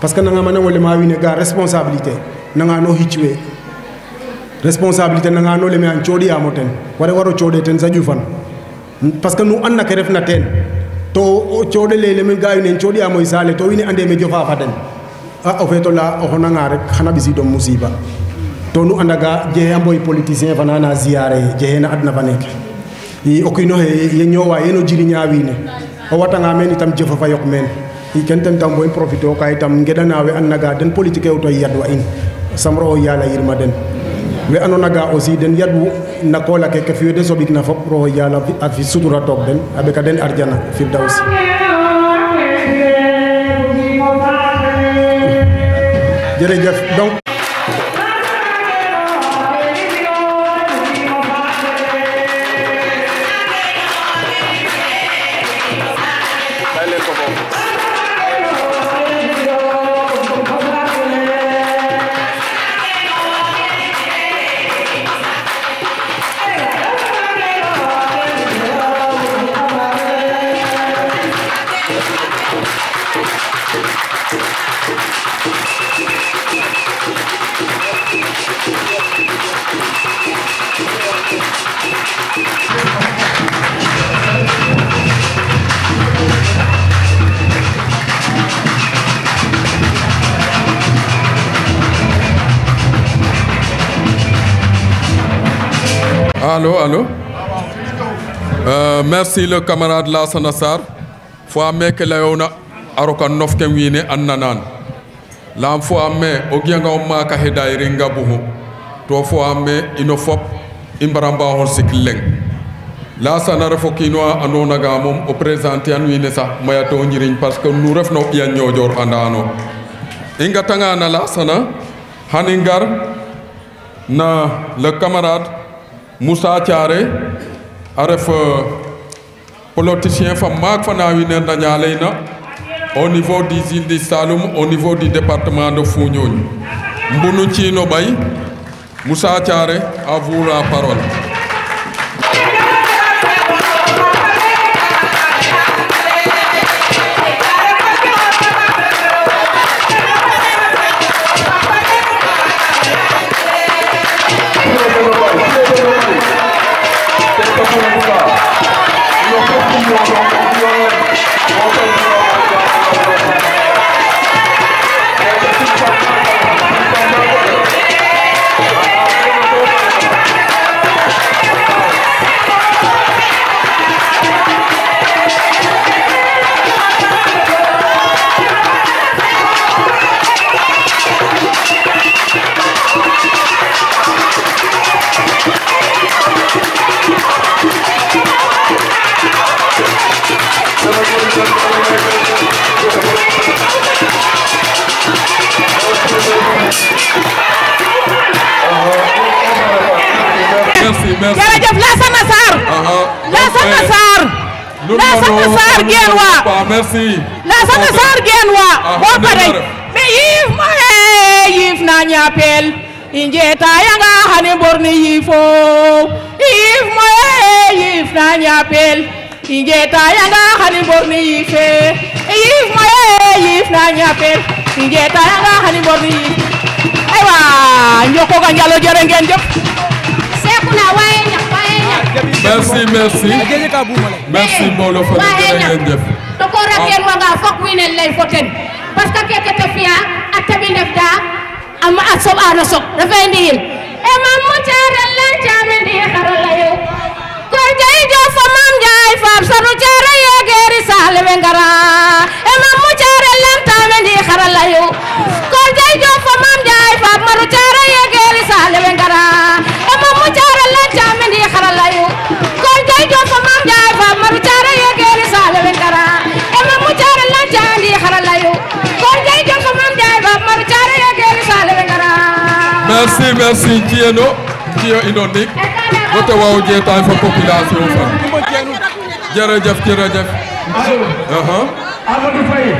parce que nanga mana wole ma wine ga responsabilité nanga no hicwe responsabilité nanga no le me an chodi amoten waro chode ten sa jufan parce que nous anna ke refna ten to o chode le me ga wine chodi amoy sale to wine ande me jofa faten a o feto la o honanga rek xana bisi do musiba to nu andaga je amboy politicien fana na ziaré je na adna fanek i okino he ye ñowa yeno jiriña wine o watanga men itam jofa fa yok men i kenten tam boy profito kay tam ngedanawe annaga den politique o to yadwa in samro yala yirma den we anonaga aussi den yadu nakola ke fiyo de sobik na fop ro yala ak fi sutura tok den abe ka den arjana firdaus jërëjëf donc Allô. Merci le camarade Lassana Sarr. Fois meke layona aroka nof ken wine annanan. lam fo amme o gianga o maka heday ringa buhu to fo amme ino fop imbaramba hon sikleng la sana refo kino anona ga mom o présenter an wine sax maya to njiriñ parce que nous refno ya ñojor andano inga tanga na la sana haningar na le camarade Moussa Thiaré a ref politicien fa maak fa na wine na ñaleyna au niveau des îles du Saloum, au niveau du département de Foundiougne. Mbounou Chino Bay, Moussa Thiaré, à vous la parole. jërëjëf Lassana Sarr. Lassana Sarr. Lassana Sarr geen waa. merci. Lassana Sarr geen waa. boo paree mais yiif ma yiif na ñaapel i njeeta yanga xane borni yiifo yiif ma yiif na ñaapel i njeeta yanga xane borni yiife yiif ma yiif na ñaapel i njeeta yanga xane borni yiif aywa njoko ga njalo jërë ngeen jëf. Merci, merci. Merci Mbolo for the to ko rakel wanga fok winen lay foten parce que keke te fiya atabi nefda am asob ana sok dafay ndil e mam mo tiare lan jame ndi xaralayo ko jay jo fa mam jay fam sanu tiare yegeri sale wengara e mam mo tiare lan tame ndi xaralayo ko jay jo fa mam jay fam maru tiare yegeri sale wengara e mam mo tiare lan jame ndi xaralayo ko jay jo fa mam jay fam maru tiare yegeri sale wengara e mam mo tiare lan jame ndi xaralayo ko jay jo fa mam jay fam maru tiare yegeri sale wengara. Merci, merci Thieno, Thio Inondik. Vote waaw jeetaay fa population fa. Jërëjëf jërëjëf. Amadou Faye.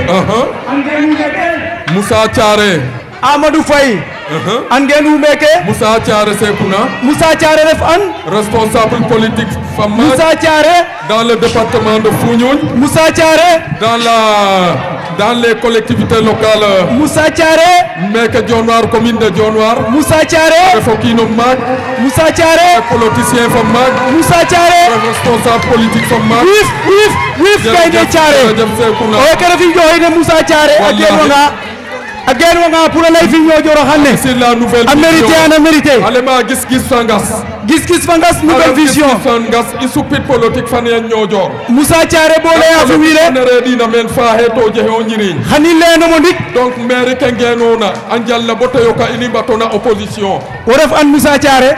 Moussa Thiaré. Amadou Faye. Angeen umeke. Moussa Thiaré Sekouna. Moussa Thiaré ref an. Responsable politique femme. Moussa Thiaré. Dans le département de Foundiougne. Moussa Thiaré. Dans les collectivités locales. Moussa Thiaré. Meke Dionewar, commune de Dionewar. Moussa Thiaré. Refokino Mag. Moussa Thiaré. Politicien femme Mag. Moussa Thiaré. Responsable politique femme Mag. Wif Gaynde Thiaré. O kene fi joxine Moussa Thiaré again wanga pour lay fi ñoo joro xamne c'est la nouvelle vision mérité alema gis fangas nouvelle vision fangas isupit politique fan ya ñoo jor Moussa Thiaré bo lay afi wile ne redi na men fa heto je ho ñiriñ xani leno mo ndik donc maire ke ngenona anjalla boto yoka ini batona opposition o ref an Moussa Thiaré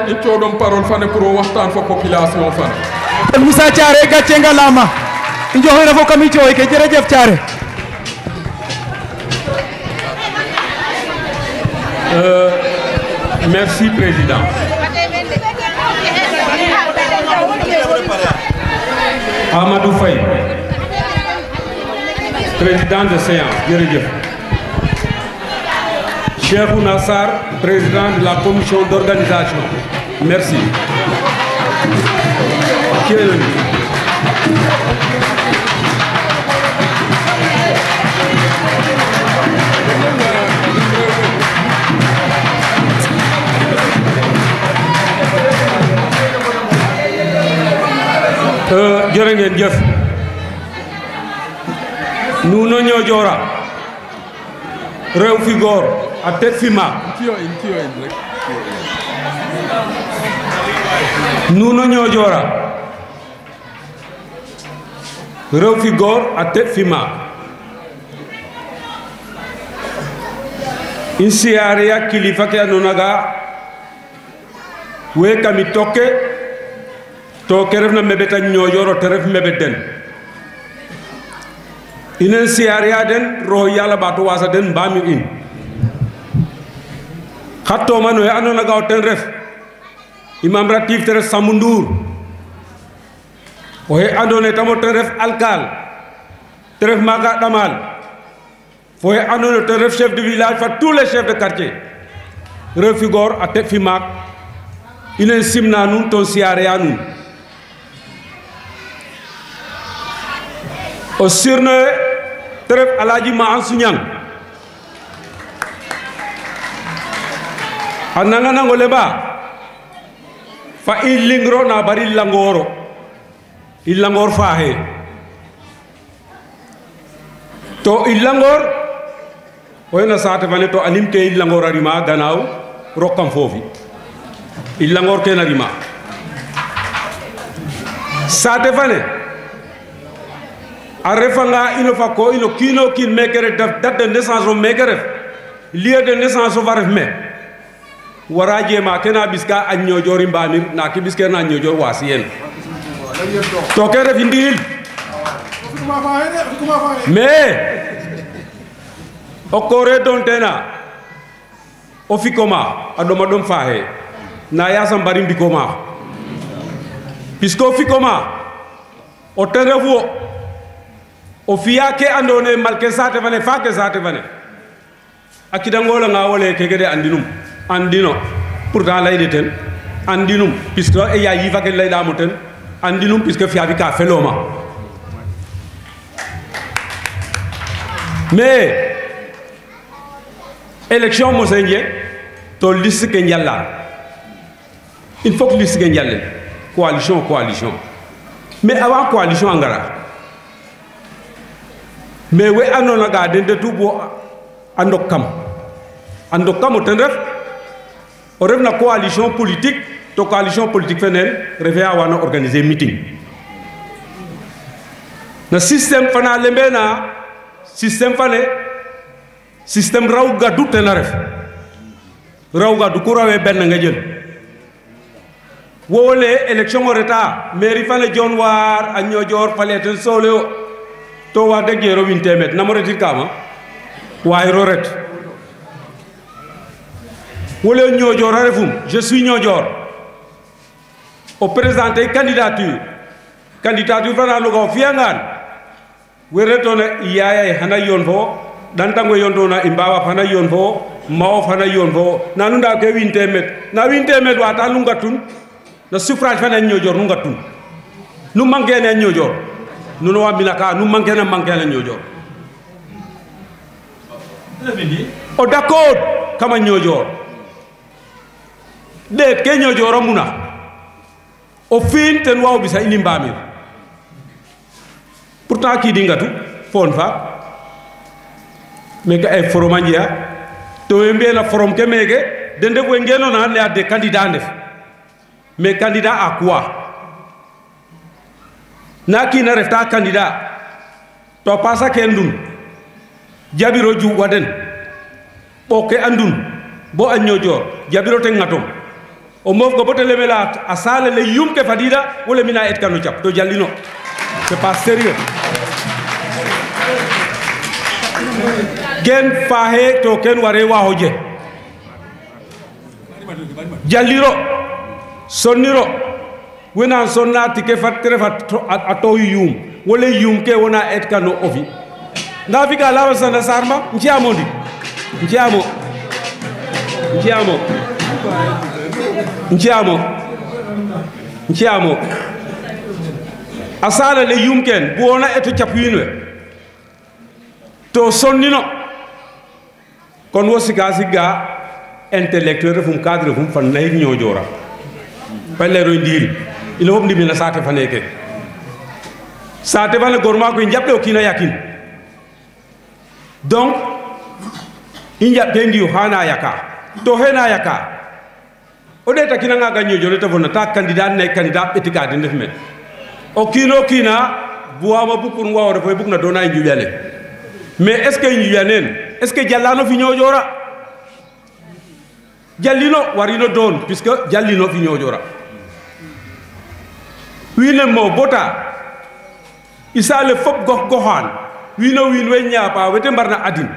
in codom parole fane pour waxtan fo population fan Moussa Thiaré gatché ngalama njoxi refo kami cioy ke jërëjëf Thiaré. Merci Président. Amadou Faye, Président de séance, jërëjëf. Cheikh Nassar, Président de la commission d'organisation. Merci. jërë ngeen jëf nuno ñoo joora réew fi góor a teg fi maak nuno ñoo joora réew fi góor a teg fi maak in siyareya kilifa ke andona ga we kami tokke to ke refna mebeta ñoƴoro te ref mebet den inen siyareya den roho yalla ɓato wasa den mbamir in xattoma no ye andona ga o ten ref imam ratif te ref Sambou Ndour o he andona tamo ten ref alkal te ref maga ɗamal fo he andona ten ref chef de village fa tous les chefs de quartier refigor a teɓ fi maak inen simna nun ton siyareya nun o sirnoye te ref Alhaji Ma Ansou Niang a nanganangole ba fa i lingro na bari langoro i langor faxe to i langor oyena saate fane to anim ke i langor a rima ganaw rokkam foofi i langor ke na rima saate fane a refanga ino fa ko ino kiino kiin meke ref date de naissance o meke ref lieu de naissance o fa ref me wara jema kena biska a ñoƴori mbamir na ki biske na ñoƴor wasiyen to ke ref ndil mais o kore don tena o fikoma a ɗoma ɗom faxe na yasam mbari mbikoma puisque o fikoma o ten refu o fiya ke andone malke sate fane fa ke sate fane a kidangolanga wole keke de andinum andino pourtant layde ten andinum puisque e ya yifa ke laydamo ten andinum puisque fiyafi ka feloma mais élection mose nje to liste ke njalla il faut que liste ke njallen coalition mais avant coalition a ngara mais we andona ga den de tubo andok kam o ten ref o ref na coalition politique to coalition politique fenen refe a wana organiser meeting na système fana lembe na système fane système raw gaddu ten a ref raw gaddu ku rawe ben nga jël wowole élection o reta mairie fane Dione War a Niodior fale ten soleo to wax deg yero win temet namo retit kama wayro ret wole Niodior a refum je suis Niodior o présenter candidature fana noga o fiyangan we retona yaya xana yoon fo dantango yontona i mbawa fana yoon fo mawo fana yoon fo nanu nda ke win temet na win temet wata nu ngatun na suffrage fana Niodior nu ngatun nu manqué ne Niodior nuno wa milaka nu manqué na Niodior o d'accord kama Niodior det ke Niodior muna o fin ten waw bisa ini mbamir pourtant ki di ngatu fon fa mais que ay forum andia to wembe na forum ke mege den def we ngeno na ne des candidats ndef mais candidat à quoi na ki na refta candidat to pasa ke ndun jabiro ju waden o ke andun bo a Niodior jabiro te ngatom o mof go bote lemela a sale le yum ke fadida wala mina et kanu chap to jallino c'est pas sérieux gen fahe to ken ware wa hoje jalliro sonniro wena sonna tike fatre fat ato yum wala yum ke wona et kanu ofi nda fi ka lawa sana sarma ntiamo asala le yumken buona eto chapwinwe to sonnino kon wosika siga intellectuel refum cadre refum fan nay Niodiora pelle ro ndil ilo hom ndimi na sate faneke sate fane gorma ko njabde o kina yakin donc inja bendi hana yaka to hena yaka o de takina nga ganyo jole to vonna ta candidat ne candidat etika de ndef men o kino kina buama bukur ngwa do buk na dona njubele mais est ce que njuyanen est ce que jallano fi Niodiora jallino warino don puisque jallino fi ñojora wine mo bota isale fop gox goxan wino win we ñapa wete mbarna adin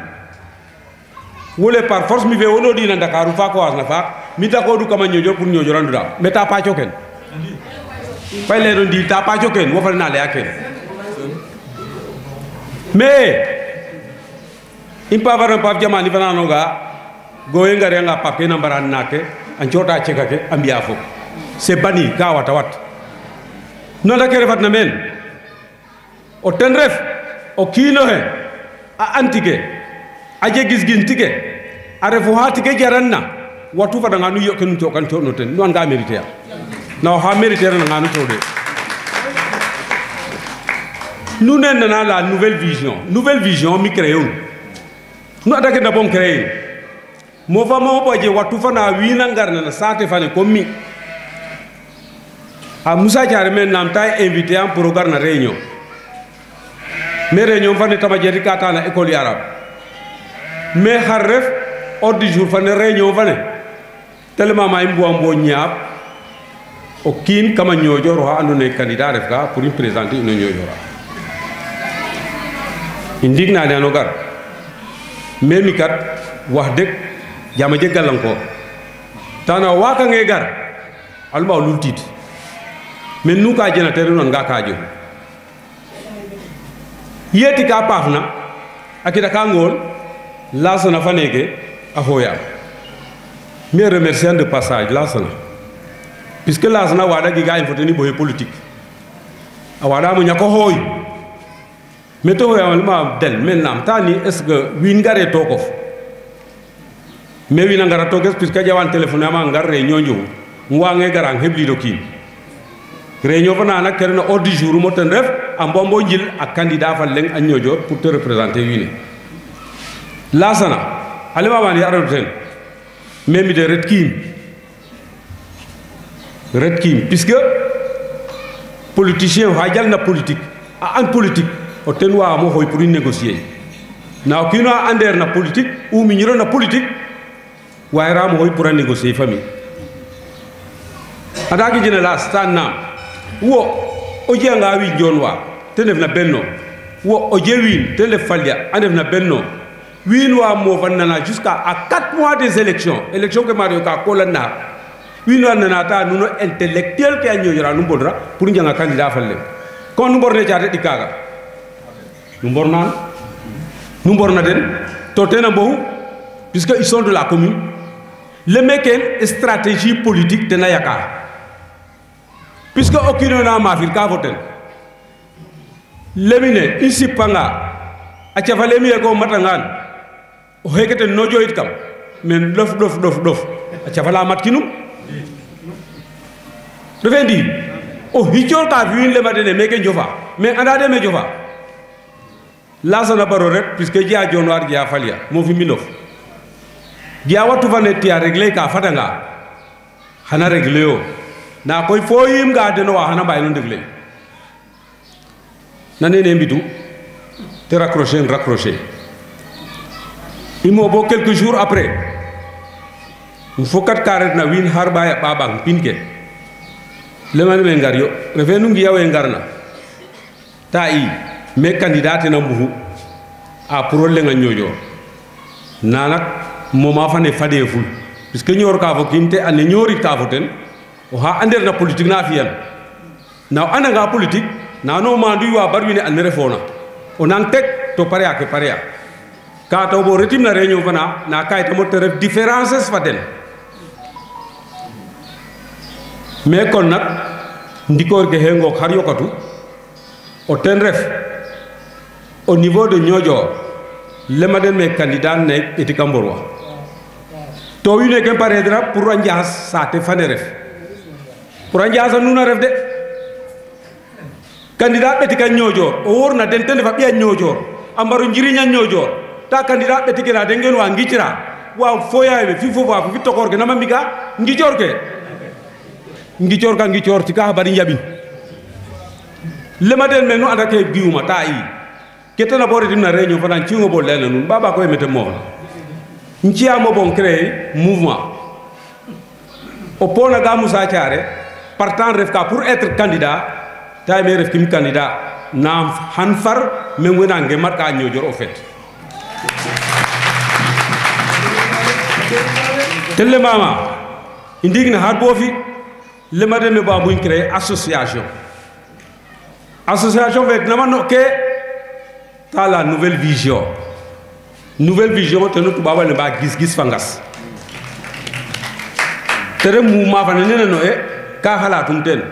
wole par force mi fe wono dina Dakaru fa ko wasna fa mi tako du kama ñojo pour ñojo randuda mais ta pa ken fay le don di ta pa ken wo fa na le aken mais impa varan pap jamani fana noga goye ngare nga pape na mbaran nake an chota cheka ke ambiya fo c'est bani ka wata wat non da kere fatna men o ten ref o kino he a antike aje gisgin tike a refu ha tike jaranna watu fa nga nu yo ken to kan to no ten non ga mériter na ha mériter na nga nu to de nous n'avons la nouvelle vision mi créons nous attaquons d'abord créer mo fa mo boje watu fa na wi na ngar na sate fa ne comme mi a Moussa Diarra men nam tay invité en pour gar na réunion mais réunion fa ne tama jeti kata na école arabe mais har ref ordre du jour fa ne réunion fa ne tellement ma imbo ambo ñaap o kin kama ñojo ro ando ne candidat ref ka pour présenter une ñojo indigna ne no gar mais mi kat wax dëgg jama je gàllankoor tana waka nge gar alma lul tit men nu ka jena tere non nga kaajo yeti ka pafna akita ka ngol lasana faneke a hoya mais remerciant de passage lasana puisque lasana wada gi ga infoteni boye politique a wada mo nyako hoy meto hoya alma del men nam tani est ce que win gare tokof mais wina ngara toges puisque jawan téléphone ama ngar réunion ñew ngwange garang hebli do ki réunion fana nak kerna ordre du jour mo ten ref am bombo njil ak candidat fa leng an ñojo pour te représenter wine la sana alima wani aradu ten même de red kim puisque politicien ha jal na politique a en politique o ten wa mo hoy pour négocier na kino ander na politique ou mi ñiro na politique waye ram hoy pour négocier famille adaki jene la stanna wo o jenga wi jonwa tenef na benno wo o jewin tenef falya andef na benno win wa mo vanna jusqu'à 4 mois des élections que Mario ka kolana win wa nana ta nuno intellectuel ke anyo yara numbodra pour njanga candidat falle kon numborne jaate dikaga numborna den to tena bohu puisque ils sont de la commune le meken stratégie politique de Nayaka puisque aucun n'a ma fil ka voter lemine ici panga a chafale mi ko matangan o hekete no joyit kam men dof a chafala mat kinum defendi o hichol ka viin le madene meke jofa mais andade me jofa la sana baro rek puisque dia jonwar dia falia mo fi minof dia watu fane tia régler ka fatanga hana régler yo na koy foyim ga de no hana bay no régler nanene mbidu te raccrocher imo bo quelques jours après il faut kat karet na win harba ya babang pinke le man me ngar yo revenu ngi yawe ngarna ta i me candidate na mbuhu a pour le nga ñojo nanak moma fa ne fade ful puisque ñor ka fo kinte ane ñori ka fo ten o ha ander na politique na fiyan na ananga politique na no mandu wa barwine an refona onan tek to paria ka to bo retim na réunion fana na kay to mo tere différences faten mais kon nak ndikor ge hengo xar yokatu o ten ref au niveau de Niodior le madame mes candidats ne etika mborwa to wi ne ken paredra pour anjas sa te fane ref pour anjas nuna ref de candidat etika Niodior o worna den ten fa biya Niodior ambaru njirinya Niodior ta candidat etika de ngeen wa ngicira wa foyabe fi fofo fi tokor ge namamiga ngicor ti ka bari njabin le madame menu andake biuma ta yi ketana bore dimna réunion fanan ci ngo bol lena nun baba ko mete mo nci amo bon créer mouvement o pona ga Moussa Thiaré partant ref ka pour être candidat ta me ref kim candidat nam han far men wona ngemat ka ñojor au fait telle mama indigna har bofi le madame ba buñ créer association avec namano ke ta la nouvelle vision te no tubaba le ba gis fangas tere mu ma fa ne no e ka halatum ten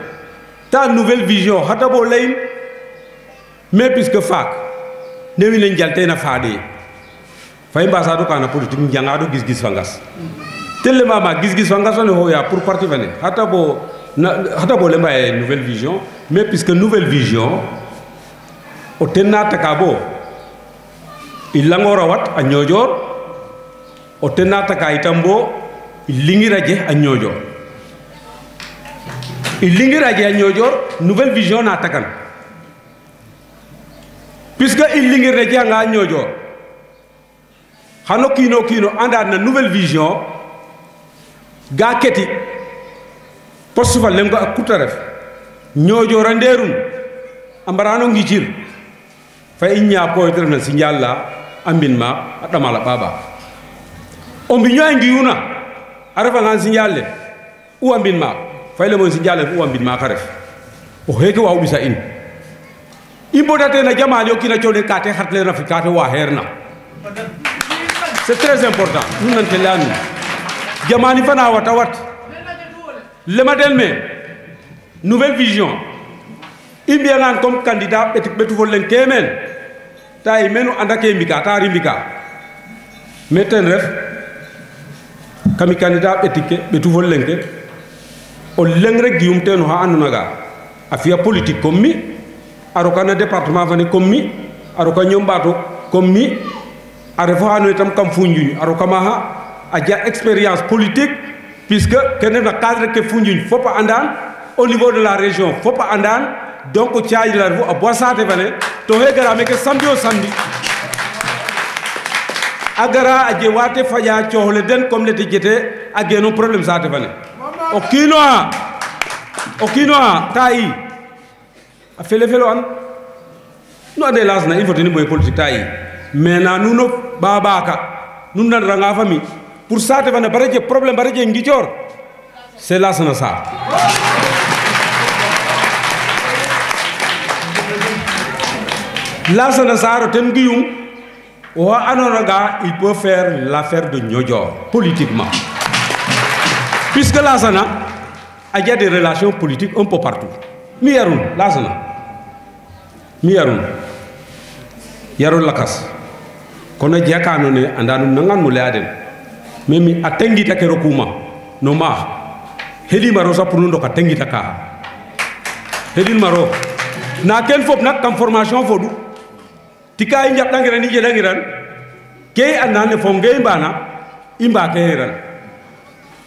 ta nouvelle vision hata bo lay mais puisque fak ne wi len jalte na faade fay mbasa do kana politique njanga do gis fangas telle mama gis fangas on ho ya pour parti vene hata bo le mbaye nouvelle vision mais puisque nouvelle vision o tenata kabo ilangora wat a ñojor o tenata ka itambo ilingira je a ñojor nouvelle vision na takan puisque ilingira je nga ñojor xano kino anda na nouvelle vision ga keti poste fa lengo ak kutaref ñojor anderum ambarano ngicir fa inya ko terna signalla ambin ma adamala baba on bi ñoy ngiyuna arafa ngan signalle u ambin ma fay le mo signalle u ambin ma karef o heke wa ubisa in ibodate na jamal yo kina ciowde kate hartle rafikate wa herna c'est très important nous nante lanu jamani fana wat le modèle mais nouvelle vision imbiangan comme candidat betu volen kemen tay menu andake mbika ta rimbika meten ref kami candidat etike betu volen ke o lengre gium tenu ha anunaga afia politique comme mi arokana département fane comme mi aroka nyombato comme mi arefo hanu itam kam funjuñ arokama ha aja expérience politique puisque kenen na cadre ke funjuñ fopa andan au niveau de la région fopa andan donc tiaji la vous a boissate vane to he gara me ke samedi o samedi agara aje wate faja chohle den comme le tejete ageno problème sate vane o kino tai a fele an no ade lasna il faut tenir boy politique tai mais na nuno babaka nun na ranga fami pour sate vane baraje problème baraje ngichor c'est lasna ça Lassana Saro Tengiyum, il peut faire l'affaire de Nyojor, politiquement. Puisque Lassana a des relations politiques un peu partout. Miyaroun, Lassana. Miyaroun. Yaroun Lakas. Kono Diakano ne andanu nangan muleaden. Memi atengi takerokuma. Noma. Hedi marosa punundo katengi taka. Hedi maro. Na ken fop nak kam formation fodu. Tika injap dangiran ni jedangiran ke anane fonge imbana imba ke heran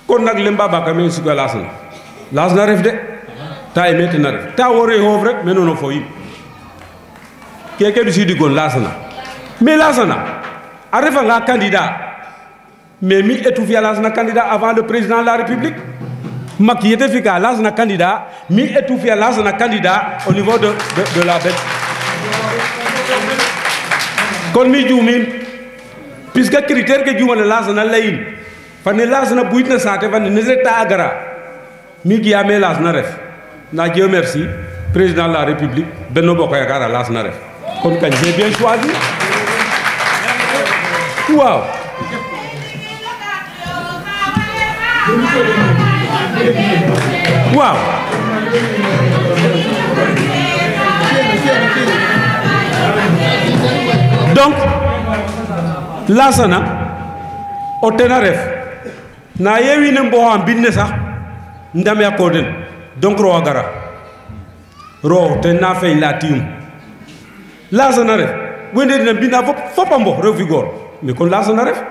kon nak lemba ba kam ci lasna ref de ta emete na ref ta wore hof rek menono foyi ke du sidi gon lasna mais lasna arefa nga candidat mais mi etu fi lasna candidat avant le président de la république Macky était efficace lasna candidat mi etu fi lasna candidat au niveau de la bête. Kon mi jumin puisque critère que jumale lasna layin fane lasna buitna sate fane nezeta agara mi giame lasna ref na Dieu merci président de la république Benno Bokk Yaakaar lasna ref kon kañ j'ai bien choisi waaw waaw donc Lassana o tena ref na yewi ne mbo am binne sax ndam ya ko den donc ro gara ro te na fay la tium Lassana ref wende dina bina fopambo revigor mais kon Lassana ref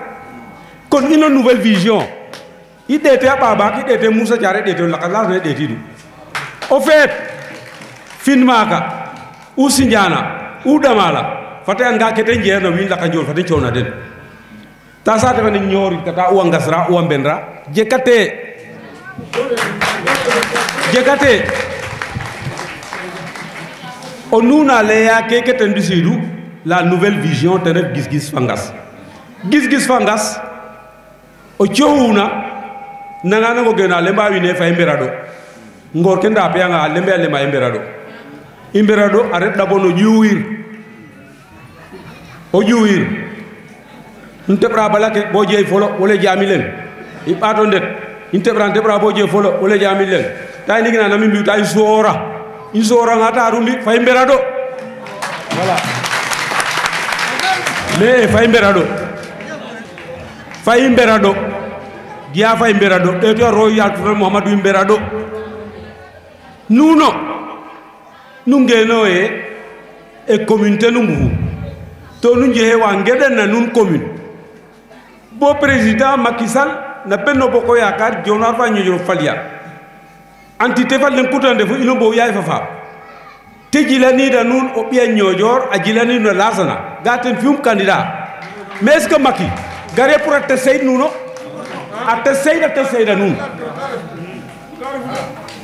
kon une nouvelle vision idete baba ki idete Moussa Thiaré idete la Lassana idete du au fait finmaka ou Sindiana ou Damala fata nga kete njeerno win la ka njol fata ciowna den ta sa te fane ñori kata u ngasra u mbendra jekate jekate o nuna leya keke ten bisidu la nouvelle vision te ref gis-gis fangas gis-gis fangas o coowuna nanga nango gena lemba wine fa imberado ngor ke nda peyanga lembe a lema imberado a ret ɗabono ƴuwir o ƴuwir nteɓra balake bo jeey folo wole jami leng i ɓato ndet in teɓra bo jeey folo wole jami leng ta nigina nami mbiwta in sooranga ta rumbi fay mberado voilà mais fay mberado giya fay mberado ɗeto a roy yaltuta Mouhamadou mberado nuno nu ngenoye e commune te nu mbugu to nu njehe wa ngeɗenna nun commune bo président Macky Sall na Benno Bokk Yaakaar jonar fa ñoƴoro falya entité fal len kutande fo ino mbow yaay fa faam te jilanida nun o ɓiya ñoƴor a jilanino Lassana ga ten fi'um candidat mais est ce que Macky gare pour a tes seyd nuno a tes seyda nun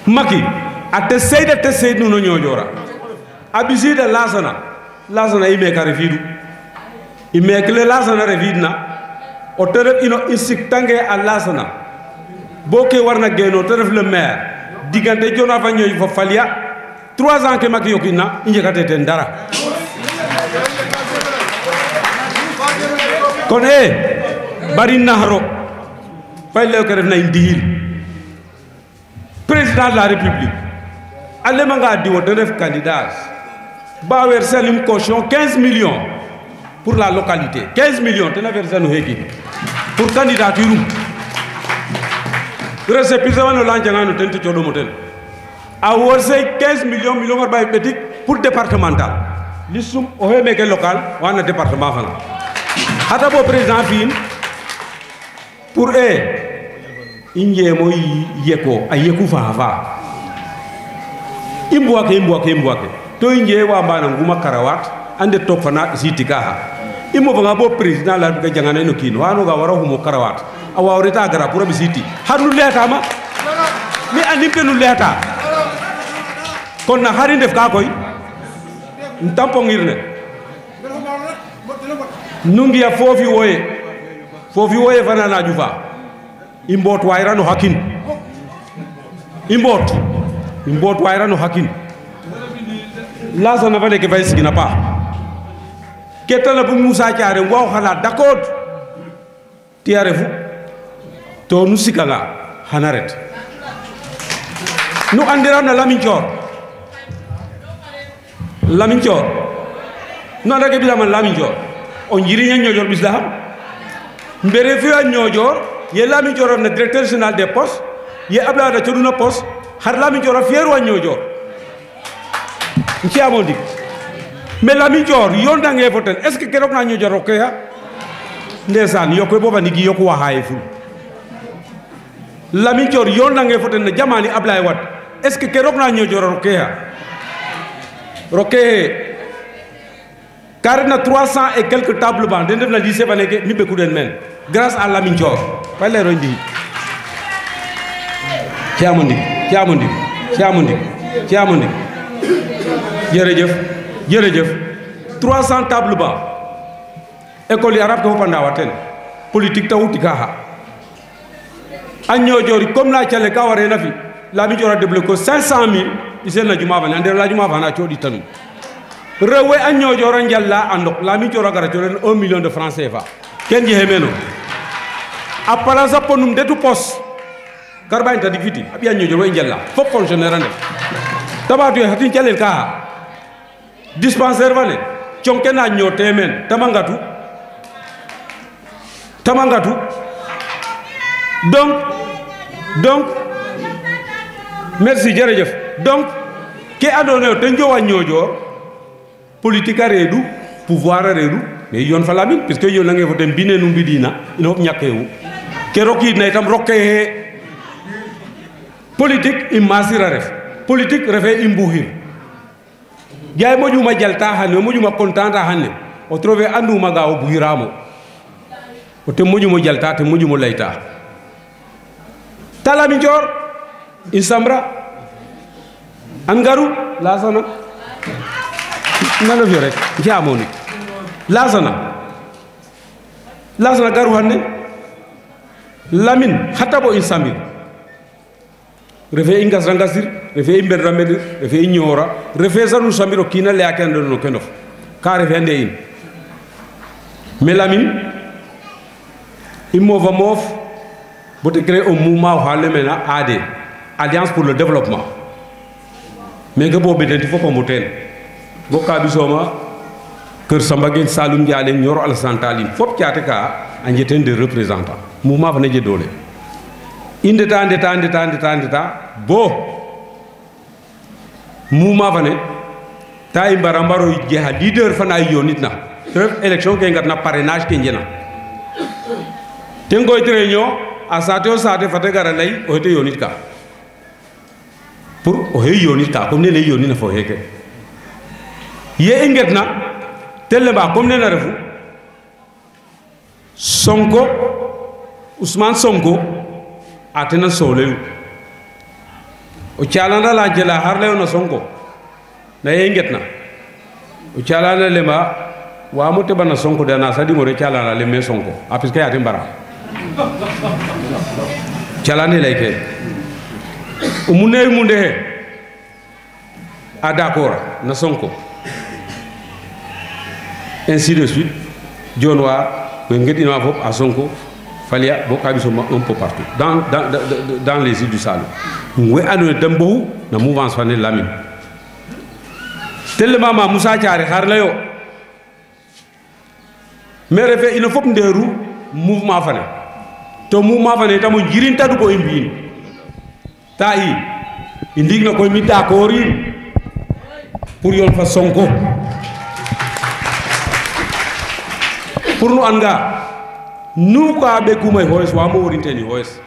Macky a tes seyd nuno ñoƴora a ɓisida Lassana i meeka refidu i meek le Lassana refidna o te ref ino i siktange a Lassana bo ke warna geno te ref le maire diggante Diomaye fa ñooy fo falya 3 ans ke Macky yokinna i njegate ten dara kon bari naxaro fay lew ke refna in dihil président de la république a lemanga diwo te ref candidat ba verser une caution 15 millions pour la localité 15 millions tena verser no heki pour candidature récépissé wano lanjangano ten te coɗomo ten a worsey 15 millions ngar ɓay ɓetik pour départemental lissum o he meke local wana département fana hata bo président fiin pour i njeemo yeko a yeku fafa i mbuwake to i njee wa mbana nguma karawat ande took fana sitika xa i mofanga bo président la ka jangana no kiin wanoga wara xumo karawat a waaw reta gara pour a ɓisiti xar nu leyatama mi andim ke nu leyata kon na xari ndef ka koy tampongir ne nu mbiya foofi woye fana na ƴufa i mboot wayra no hakin i mboot wayra no hakin Lassana fa neke fay sigina paax ke tana bu Moussa Thiaré waaw xala d'accord tiya refu to nu sikanga xana ret nu andiram na Lamine Thior non reke ɓisaman Lamine Thior o njiriña ñoƴor ɓis laxam mbere fi'a ñoƴor ye Lamine Thior refna directeur général des postes ye Abdoulaye Wade coɗuna poste xar Lamine Thior a fi'eerwa ñoƴor ciyamo ndik mais Lamine Thior yondange fo ten est ce que ke roog na ñoƴor rokeya ndeysaan yokoy bofa ndiki yoku waxaye ful Lamine Thior yondange fo ten no jamani Abdoulaye Wade est ce que ke roog na ñoƴor rokeya roke ka retna 300 et quelques table banc den ndefna lycée fa neke mi ɓeku den meen grâce à Lamine Thior fa leeroy ndiiki ciyamo ndik jërëjëf 300 table banc école yi arab ke fopa ndawa ten politique ta wutika xa a ñoƴori comme na cale ka warena fi Lamine Thior a débloqué 500 000 isen na juma fane andere la juma fana coɗitanu rewe a ñoƴor a njalla a ndok Lamine Thior a gara coɗen 1 million de francs CFA ken jehe meno a place a ponum detu pos kar ɓayin tadik fiti a ɓiya ñoƴor wo i njalla fop fonctionnaire a ndef ta ɓaatu ye xatin calel ka xa dispensaire fane conke na ñoote men tama ngatu donc merci jërëjëf donc ke andoona yee ten jowa ñoƴor politique a reedu pouvoir a reedu mais yoon fa Lamine puisque yoonange fo ten mbine nu mbidina ino fop ñakeewu ke rokiidna itam rokkee politique i maasir a ref politique refee i mbuuxir gaay moƴuma jalta xane o moƴuma content a xane o trouver anduma ga o buxiraamo o ten moƴumo jalta ten moƴumo layta ta Lamine Thior insambra angaru lasana nano fi rek jamoni lasana garu hanne lamin hatabo insamir refe ingas rangasir refe imber ramedir refe ignora refe sanu samiro kina le akende no kenof ka refe ande in melamin imova mof bote créer un mouvement halé mena AD Alliance pour le développement mais que bobe denti foko moten bokka bisoma keur sambagin salum diale ñoro al santalin fop ciate ka anjeten de représentants mouvement fa neje dole inde ta bo mouvement fa ne tay mbarambaro jeha leader fa na yonitna ref élection ke ngatna parrainage ke njena tengoy treño a sate fate gara lay o te yonit ka pour o he yonit ka comme ne yoni na fo heke ye ingetna telle ba comme ne na refu Sonko Ousmane Sonko atena solew o chalana la jela harle na Sonko na ye ingetna o chalana lema wa mote bana Sonko dana sadi mo re chalana le me Sonko apis kay atim bara chalane lay ke umune munde he a d'accord na Sonko ainsi de suite jonwa we ngedina fop a Sonko falia bo kabiso un peu partout dans les îles du Saloum we anu dembo na mouvance fane Lamine tellement ma Moussa Thiaré xar la yo mais refe il faut nderu mouvement fane to mouvement fane tamu jirin tadu ko imbi ta yi indigna ko mi d'accord pour yon fa Sonko pour nous anga nous ka be kumay hoys wa mo worinteni hoys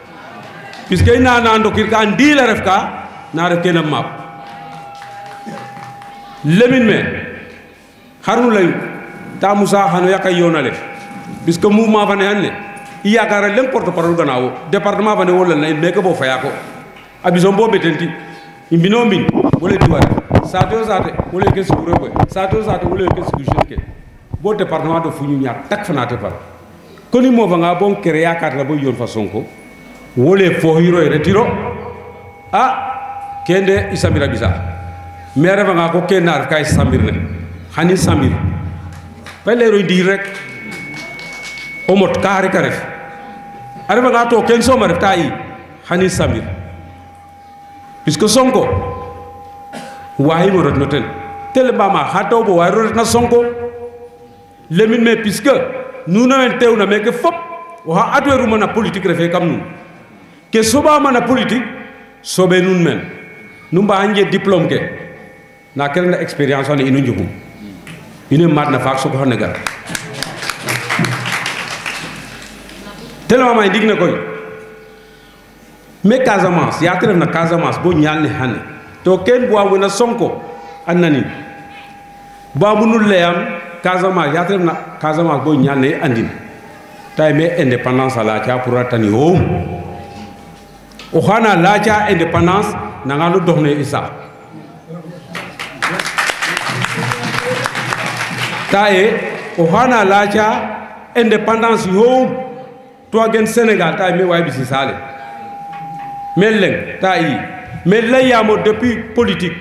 puisque ina na ndokir ka ndila ref ka na ref kenam map lemin me harnu lay ta Moussa hano yakay yonale puisque mouvement fane hanne iya gara lem porte parole ganawo département fane wala nay meke bo faya ko abison bo betenti imbino min wala diware sato sate wala ke sugure ko sato sate wala ke sugure bo département do fuñu ñaar tak fanate par koni mo nga bon kere yakat la bo yon fa Sonko wole fo hiro e retiro kende isamira bisa mere nga ko kenar kay samir ne hani samir pele roy di rek o mot kare karef are nga to ken so ma ref tay hani samir puisque Sonko wahi mo rot noten tel bama hato bo wahi rot na Sonko lemin me puisque nous n'avons tew na meke fop wa adweru mana politique refe kam nun ke soba mana politique sobe nun men numba anje diplôme ke na kel na expérience on inu njugum ine mat na fak soko hanegal tellement may digne koy me Casamance ya tere na Casamance bo ñalni hané to ken bo wona Sonko annani ba munul leyam Casamance ya tere na Casamance bo ñalne andin tay me indépendance la ca pour atani home o xana la ca indépendance na nga lu doxne isa tay o xana la ca indépendance home to gen Sénégal tay me way bisi sale Meleng, Taï, mais là, il y a depuis politique.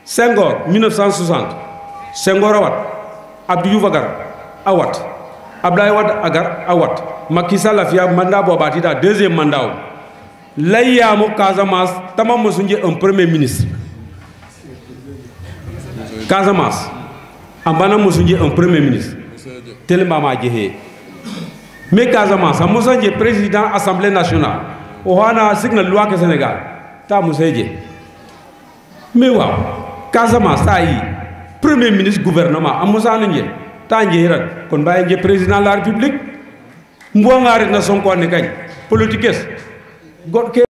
Senghor, 1960. Senghor Awat. Abdou Vagar, Awat. Abdoulaye Wade Agar, Awat. Macky Sall a fait un mandat pour bâtir un deuxième mandat. Là, il y a un Casamance, tamam mosunje un premier ministre. Casamance. Ambana mosunje un premier ministre. Tellement ma djehé. Mais Casamance, a mosunje président Assemblée nationale. Ohana signal loi ke Sénégal ta museje mais waaw Casamance ta yi premier ministre gouvernement amusa nje ta njeerat kon baye nje président de la république mbo ngari na Sonko ne kany politiques god ke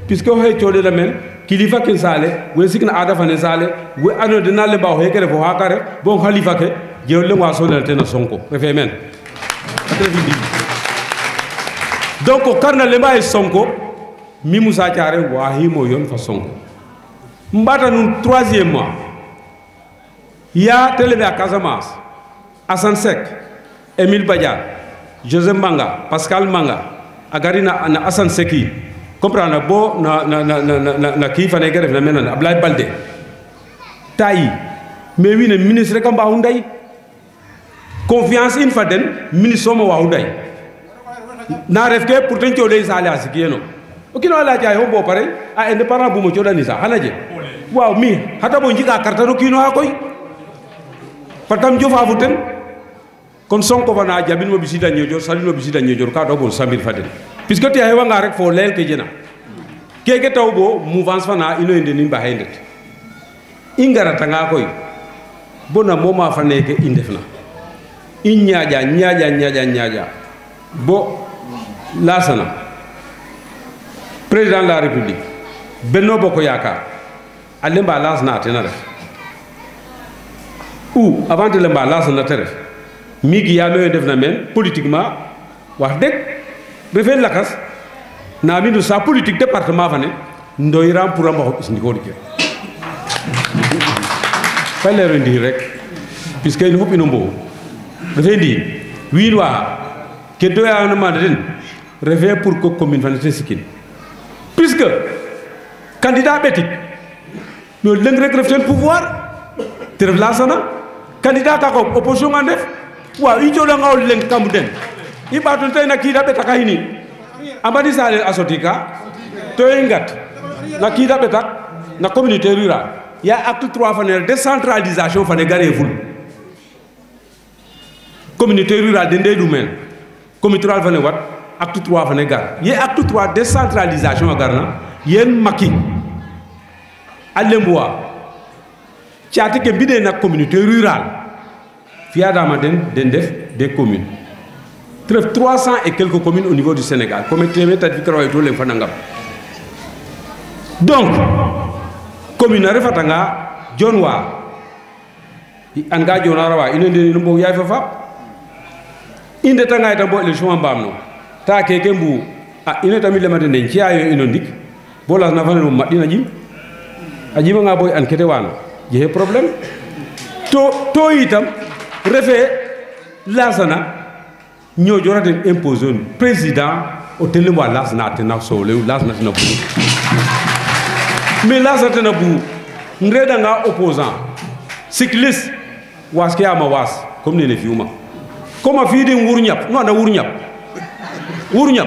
puisque o hay ciode la men kilifa ke sale we signa ada fane sale we ano dina le baw he kere fo hakare bon khalifa ke jeewle ngwa sonal na Sonko refe men donc au carnet le bail Sonko mi Moussa Thiaré wahimo yon fa Sonko mbata nun troisièmement ya télé à Casamance Assane Seck Émile Badiane José Manga Pascal Manga agarina na Assane Seki comprendre bo na ki fane ga def na menen Ablaye Baldé tayi mais wi ne ministre ka mba hunday confiance in faden ministre mo wa hunday na ref ke pour tan ciolé sali asiki yeno okino ala jay ho bo pare a indépendant bu mo ciodani sa halaje waaw mi hata bo njika karta no kino ha koy patam jofa futen kon Sonko bana jabin mo bisida ñojor salino bisida ñojor ka do bon samir faden puisque te hewa nga rek fo leel ke jena keke taw bo mouvance fana ino inde ni bahendet ingara tanga koy bona moma fa neke indefna in ñaaja bo lasana président de la république Benno Bokk Yaakaar alemba lasna tena ref ou avant de lemba lasna te ref migi ya loye def na men politiquement wax deg refe lakas na mindu sa politique département fane ndoyiram pour ambaxo isndikodi ke fa leero ndi rek puisque il faut ino mbo refe ndi wiin wa ke doya na manda den refe pour que commune fane te sikin puisque candidat betik no leng rek ref ten pouvoir te ref lasana candidat ka ko opposition nga def waaw i jola nga o leng kamu den i ɓaton tay na kiida ɓetak a xini a mbadi saler a soti ka to i ngat na kiida ɓetak na communauté rurale ya acte 3 fane décentralisation fane gare ful communauté rurale den ndey ɗumen communauté rurale fane wat acte 3 fane gar ye acte 3 décentralisation a garna yen maki a lembuwa caate ke mbine na communauté rurale fiadama den def des communes 300 et quelques communes au niveau du Sénégal comme téeméer fi karaw to len fa nangam donc commune refatanga jonwa anga jona rawa ino de mbo yaay fa inde tanga ita bo élection mbamno ta keke mbu ine tamit le matin den ciayo ino ndik bolas na fane mo madina jim ajima nga boy enquête wana je problème to itam refe lasana ñoo joraten imposé président o telemo a lasna tena sowle lasna tena bu mais lasna tena bu nredanga opposant cycliste was ke ama was comme nene fiuma comme a fiidi wur ñap no anda wur ñap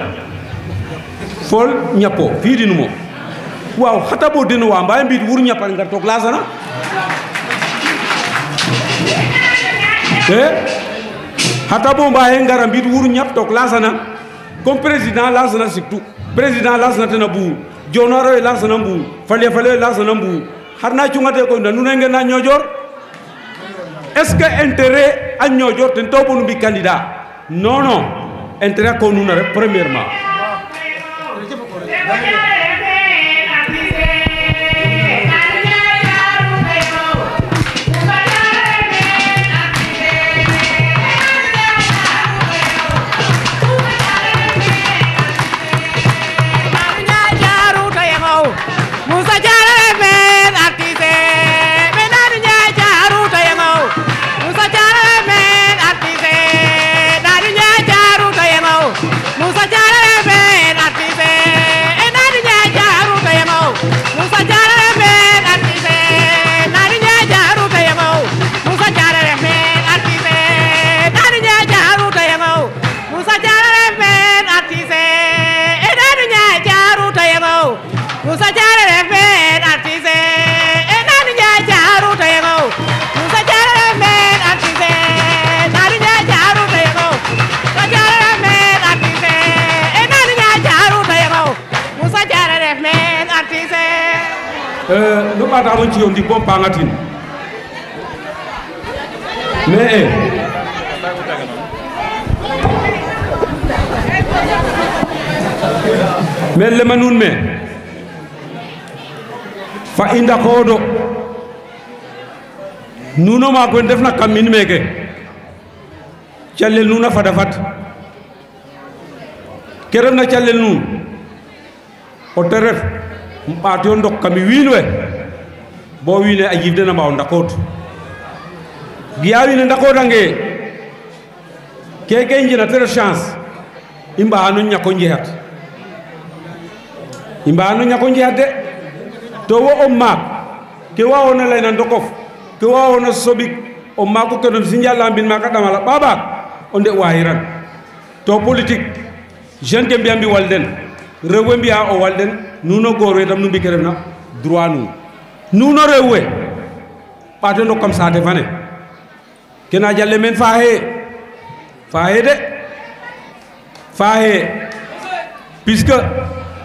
fol ñapo fiidi numo waaw xata bo den wa mbay mbit wur ñap nga tok lasana hata bo mbaye ngara mbit wuru ñap tok lasana comme président lasana surtout président lasana tena bu jonaro e lasana bu fale lasana bu harna ciungate ko nda nuna ngena ñojor est-ce que intérêt a ñojor ten to bonu bi candidat non intérêt ko nuna rek premièrement no ɓata mon ciyo ndik bon pangatin mais lema nun me fa inda koɗo nuno ma ko defna kam min meke callel nuna fada fat ke refna callel nun o te ref ɓato ndok kami wiin we bo wiin we a yiif den a mbaaw ndakoodu giya wiin we ndakoodange keke i njena te ref chance i mbaxano ñako njeexat i mbaxano ñako njeexat de to wo o maak ke waawona layna ndokof ke waawona soɓik o maako kenom si njala mbin maaka ɗamala ɓaɓaak o ndeɓ waxiran to politique jeune ke mbiya mbi wal den rew we mbiya o wal den nuno goor we tam nu mbi ke refna droit nuun nuno rew we ɓaato ndok kam saate fane kena jalle men faaxe de faaxe puisque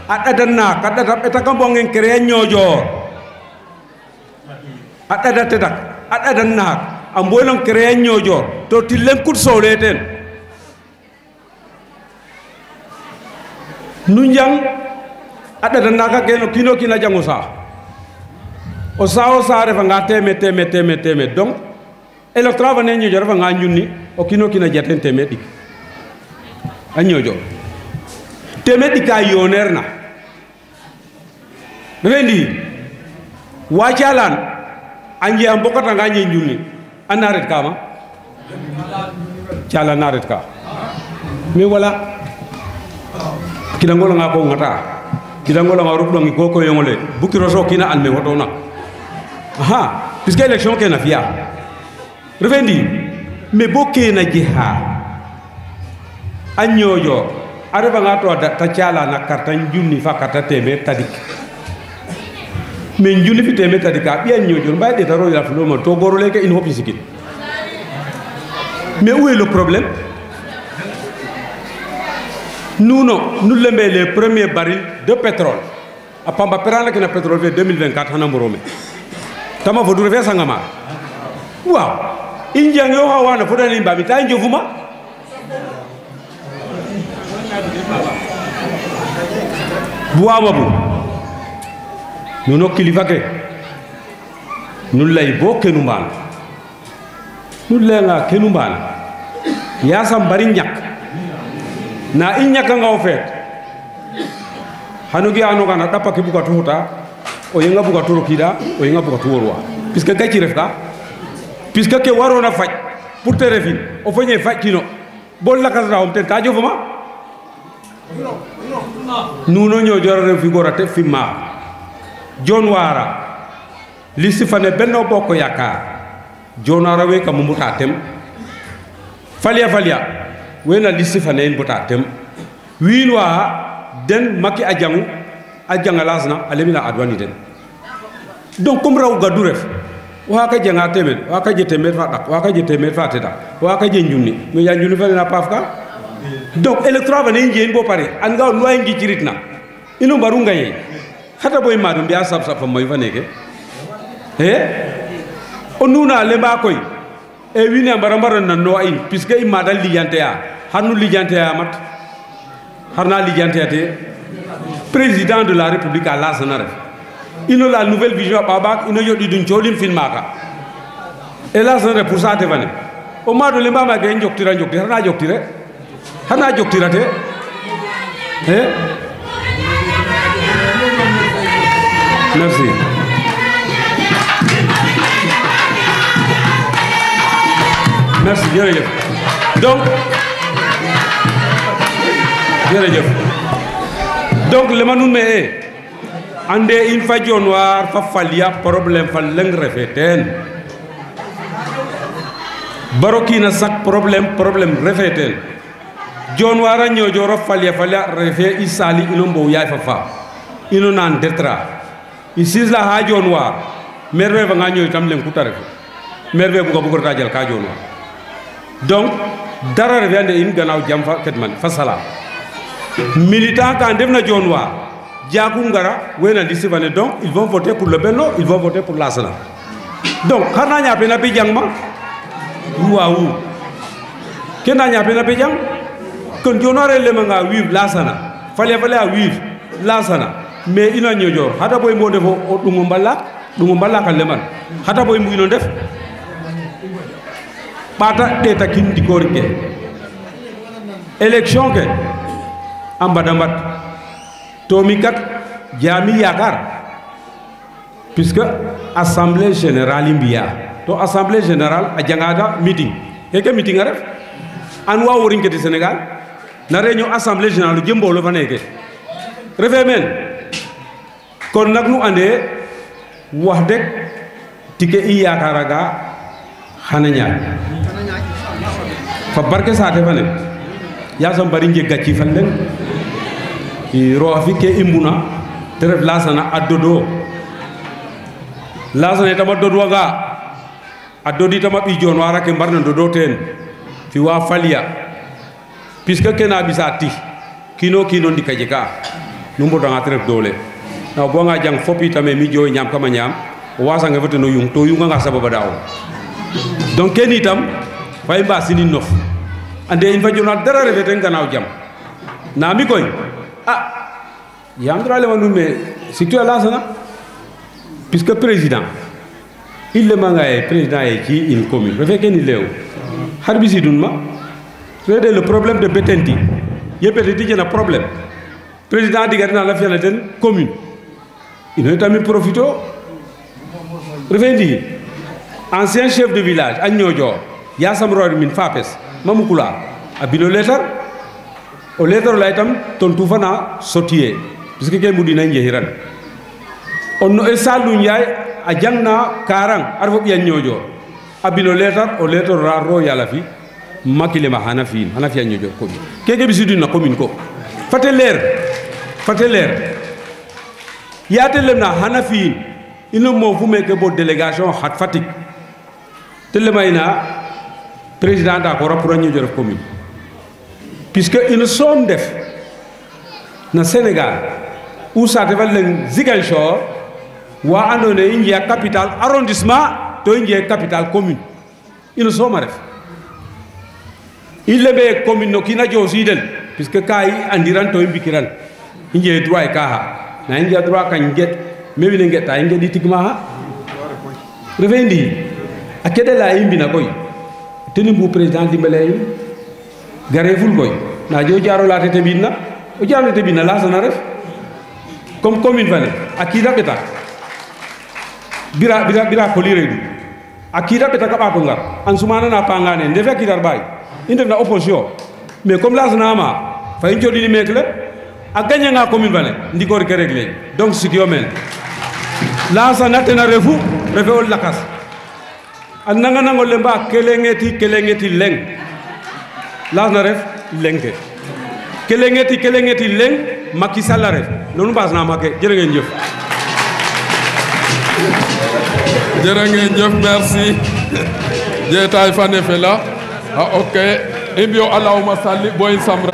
a ɗadan naak a ɗadat ɓetaka mbongen créer Niodior a ɗadat tetak a ɗadan naak a mboylong créer Niodior to tilem kut soole ten nu njang a ɗadan naaka ken o kiino kiin a jang o saa refanga temed donc électorat fa ne Niodior refanga njunni o kiino kiin a jea ten temed ɗik a Niodior temed ɗik ka yoneer na refe ndi wa calan a njeya mbokatanga ñe njunni a na ret kama calan na ret ka mais wala kidangolanga ko ngata kidangolanga rupɗongi ko koyongole bukiro so kina an me wotona aha puisque élection ke na fiya refe ndi mais bo kena jeha a Niodior a refanga to ta calana karta njunni fa karta temer tadik mais njunni fi temer tadik a ɓiya Niodior mbaye ɗeta royla fuloma to goro leke in fop sikin mais où est le problème? Nous lembe les premiers barils de pétrole a pamba perana kena pétrole fe 2024 hana morome tama fodu refe sangama waaw injang yo hawana fodani mbami ta njofuma buwama bu nuno kilifa ke nu lay bo kenu mbaan nu lenga kenu mbaan yasam bari ñak na i ñakanga o feet xano ge ano kana ɗapa ke buga tuxuta o yenga buga tu rokiida o yenga buga tu worwa puisque gaci ref ka puisque ke warona faƴ pour te refin o fañe faƴ kino bo lakas raxom ten ka jofama nuno Niodior a ref figora te fi ma Dione Wara liste fane Benno Bokk Yakaar Dione Wara we kam mbuta tem falya wena liste fane in bota tem wiin wa den Macky a janga lasna a lemina adwani den donc comme raw gadu ref waka janga temed waka je temed fa dak waka je temed fa teda waka je njunni mais ya njunni fa na paf ka donc électorat fane njeen bo pare an nga no ay ngi ciritna ino mbaru ngaye hata boy madum biya sab fa moy fa neke o nuna lemba koy e wine mbara nan no in puisque i madal lijante ya hannu lijante ya mat harna lijante ya te président de la république a lasana ref ino la nouvelle vision babak ino yodi dun cholim fin maka e lasana ref pour ça te fane o mado le mbama ge njoktira hana joktira te merci merci jërëjëf donc le manun me ande in fa Dione Wara fa falya problème fa leng refe ten barokina sak problème refe ten Dione Wara Niodior falya refe i sali ino mbow yaay fa ino nan detra isis la ha Dione Wara merve fa nga ñoy tam len kuta refe merve buga ta jël ka Dione Wara donc dara refe ande in gannaaw jam fa ketman fa sala militant quand def na Dione Wara jaku ngara wena liste fane donc ils vont voter pour le Benno ils vont voter pour l'Asna donc xarna ñape na bijang ma waaw kena ñape na bijang kon Dione Wara le nga wiv l'Asna fale a wiv l'Asna mais ina Niodior hata boy mo defo o dungo mballa ka leman hata boy mu ino def bata deta kin dikor ke élection ke ambadambat to mi kat jami yakar puisque assemblée générale mbiya to assemblée générale a jangada meeting keke meeting a ref an wa worin keti Sénégal na réunion assemblée générale jëmbolo fa neke refe men kon nak nu ande wax dek tike i yakaraga xana ñaan fa barke saate fa ne yasam bari nje gacci fan len i ro fi ke imbuna te ref lasana addodo lasana tama dodwaga addodi tama bi jon wara ke mbarna dodo ten fi wa falia puisque kena bisati kino ndikaje ka numbo danga trep dole na bo nga jang fopi tamé mi joy ñam kama ñam wasa nga fete no yung to yung nga sababa daw donc ken itam fay mba sini nof ande in fa jona dara revete nganaw jam na mi koy yam dra le wanu me surtout la sana puisque président il le mangaye président e qui une commune refe ken lew harbisi dunma le problème de Betenti yepeti jena problème président digatna la fiana ten commune ino tamit profito refendi ancien chef de village agnojo yasam roor min fapes mamukula abino letter o letter la itam ton tufana sotié puisque ke mudina njehiran onno e salu nyaay a jangna karang arfo bian nyojo abino letter o letter raro yala fi makile ma hanafi nyojo ko keke bisidu na commune ko fateler yatelem na hanafi ino mo fu meke bo délégation hat fatik telemayna président d'accord pour ñu jëf commune puisque une somme def na Sénégal où ça devait le Ziguinchor wa andone indi capital arrondissement to indi capital commune une somme def il lebe commune no kina josiden puisque kay andiran to imbikiran indi droit ka na indi droit kan get mewi ne ngeta indi di tigma ha revendi akede la imbi na koy teni bu président dimbalay gareful koy na jo jaro la tete binna o jaro tete binna la sana ref comme commune vale akida beta bira ko liredu akida beta ka ba ko ngar an sumana na pangane ndefe akidar bay inde na opposition mais comme la sana ma fay jodi ni mekle a gagné nga commune vale ndikor ke régler donc ce qui omen la sana tena refu ol lakas an nanga nangol le mba kelengeti leng la na ref lengke kelengeti leng Macky Sall la ref nonu bas na make jere ngeen jëf merci jetay fane fela ok ebio allahumma salli boy samra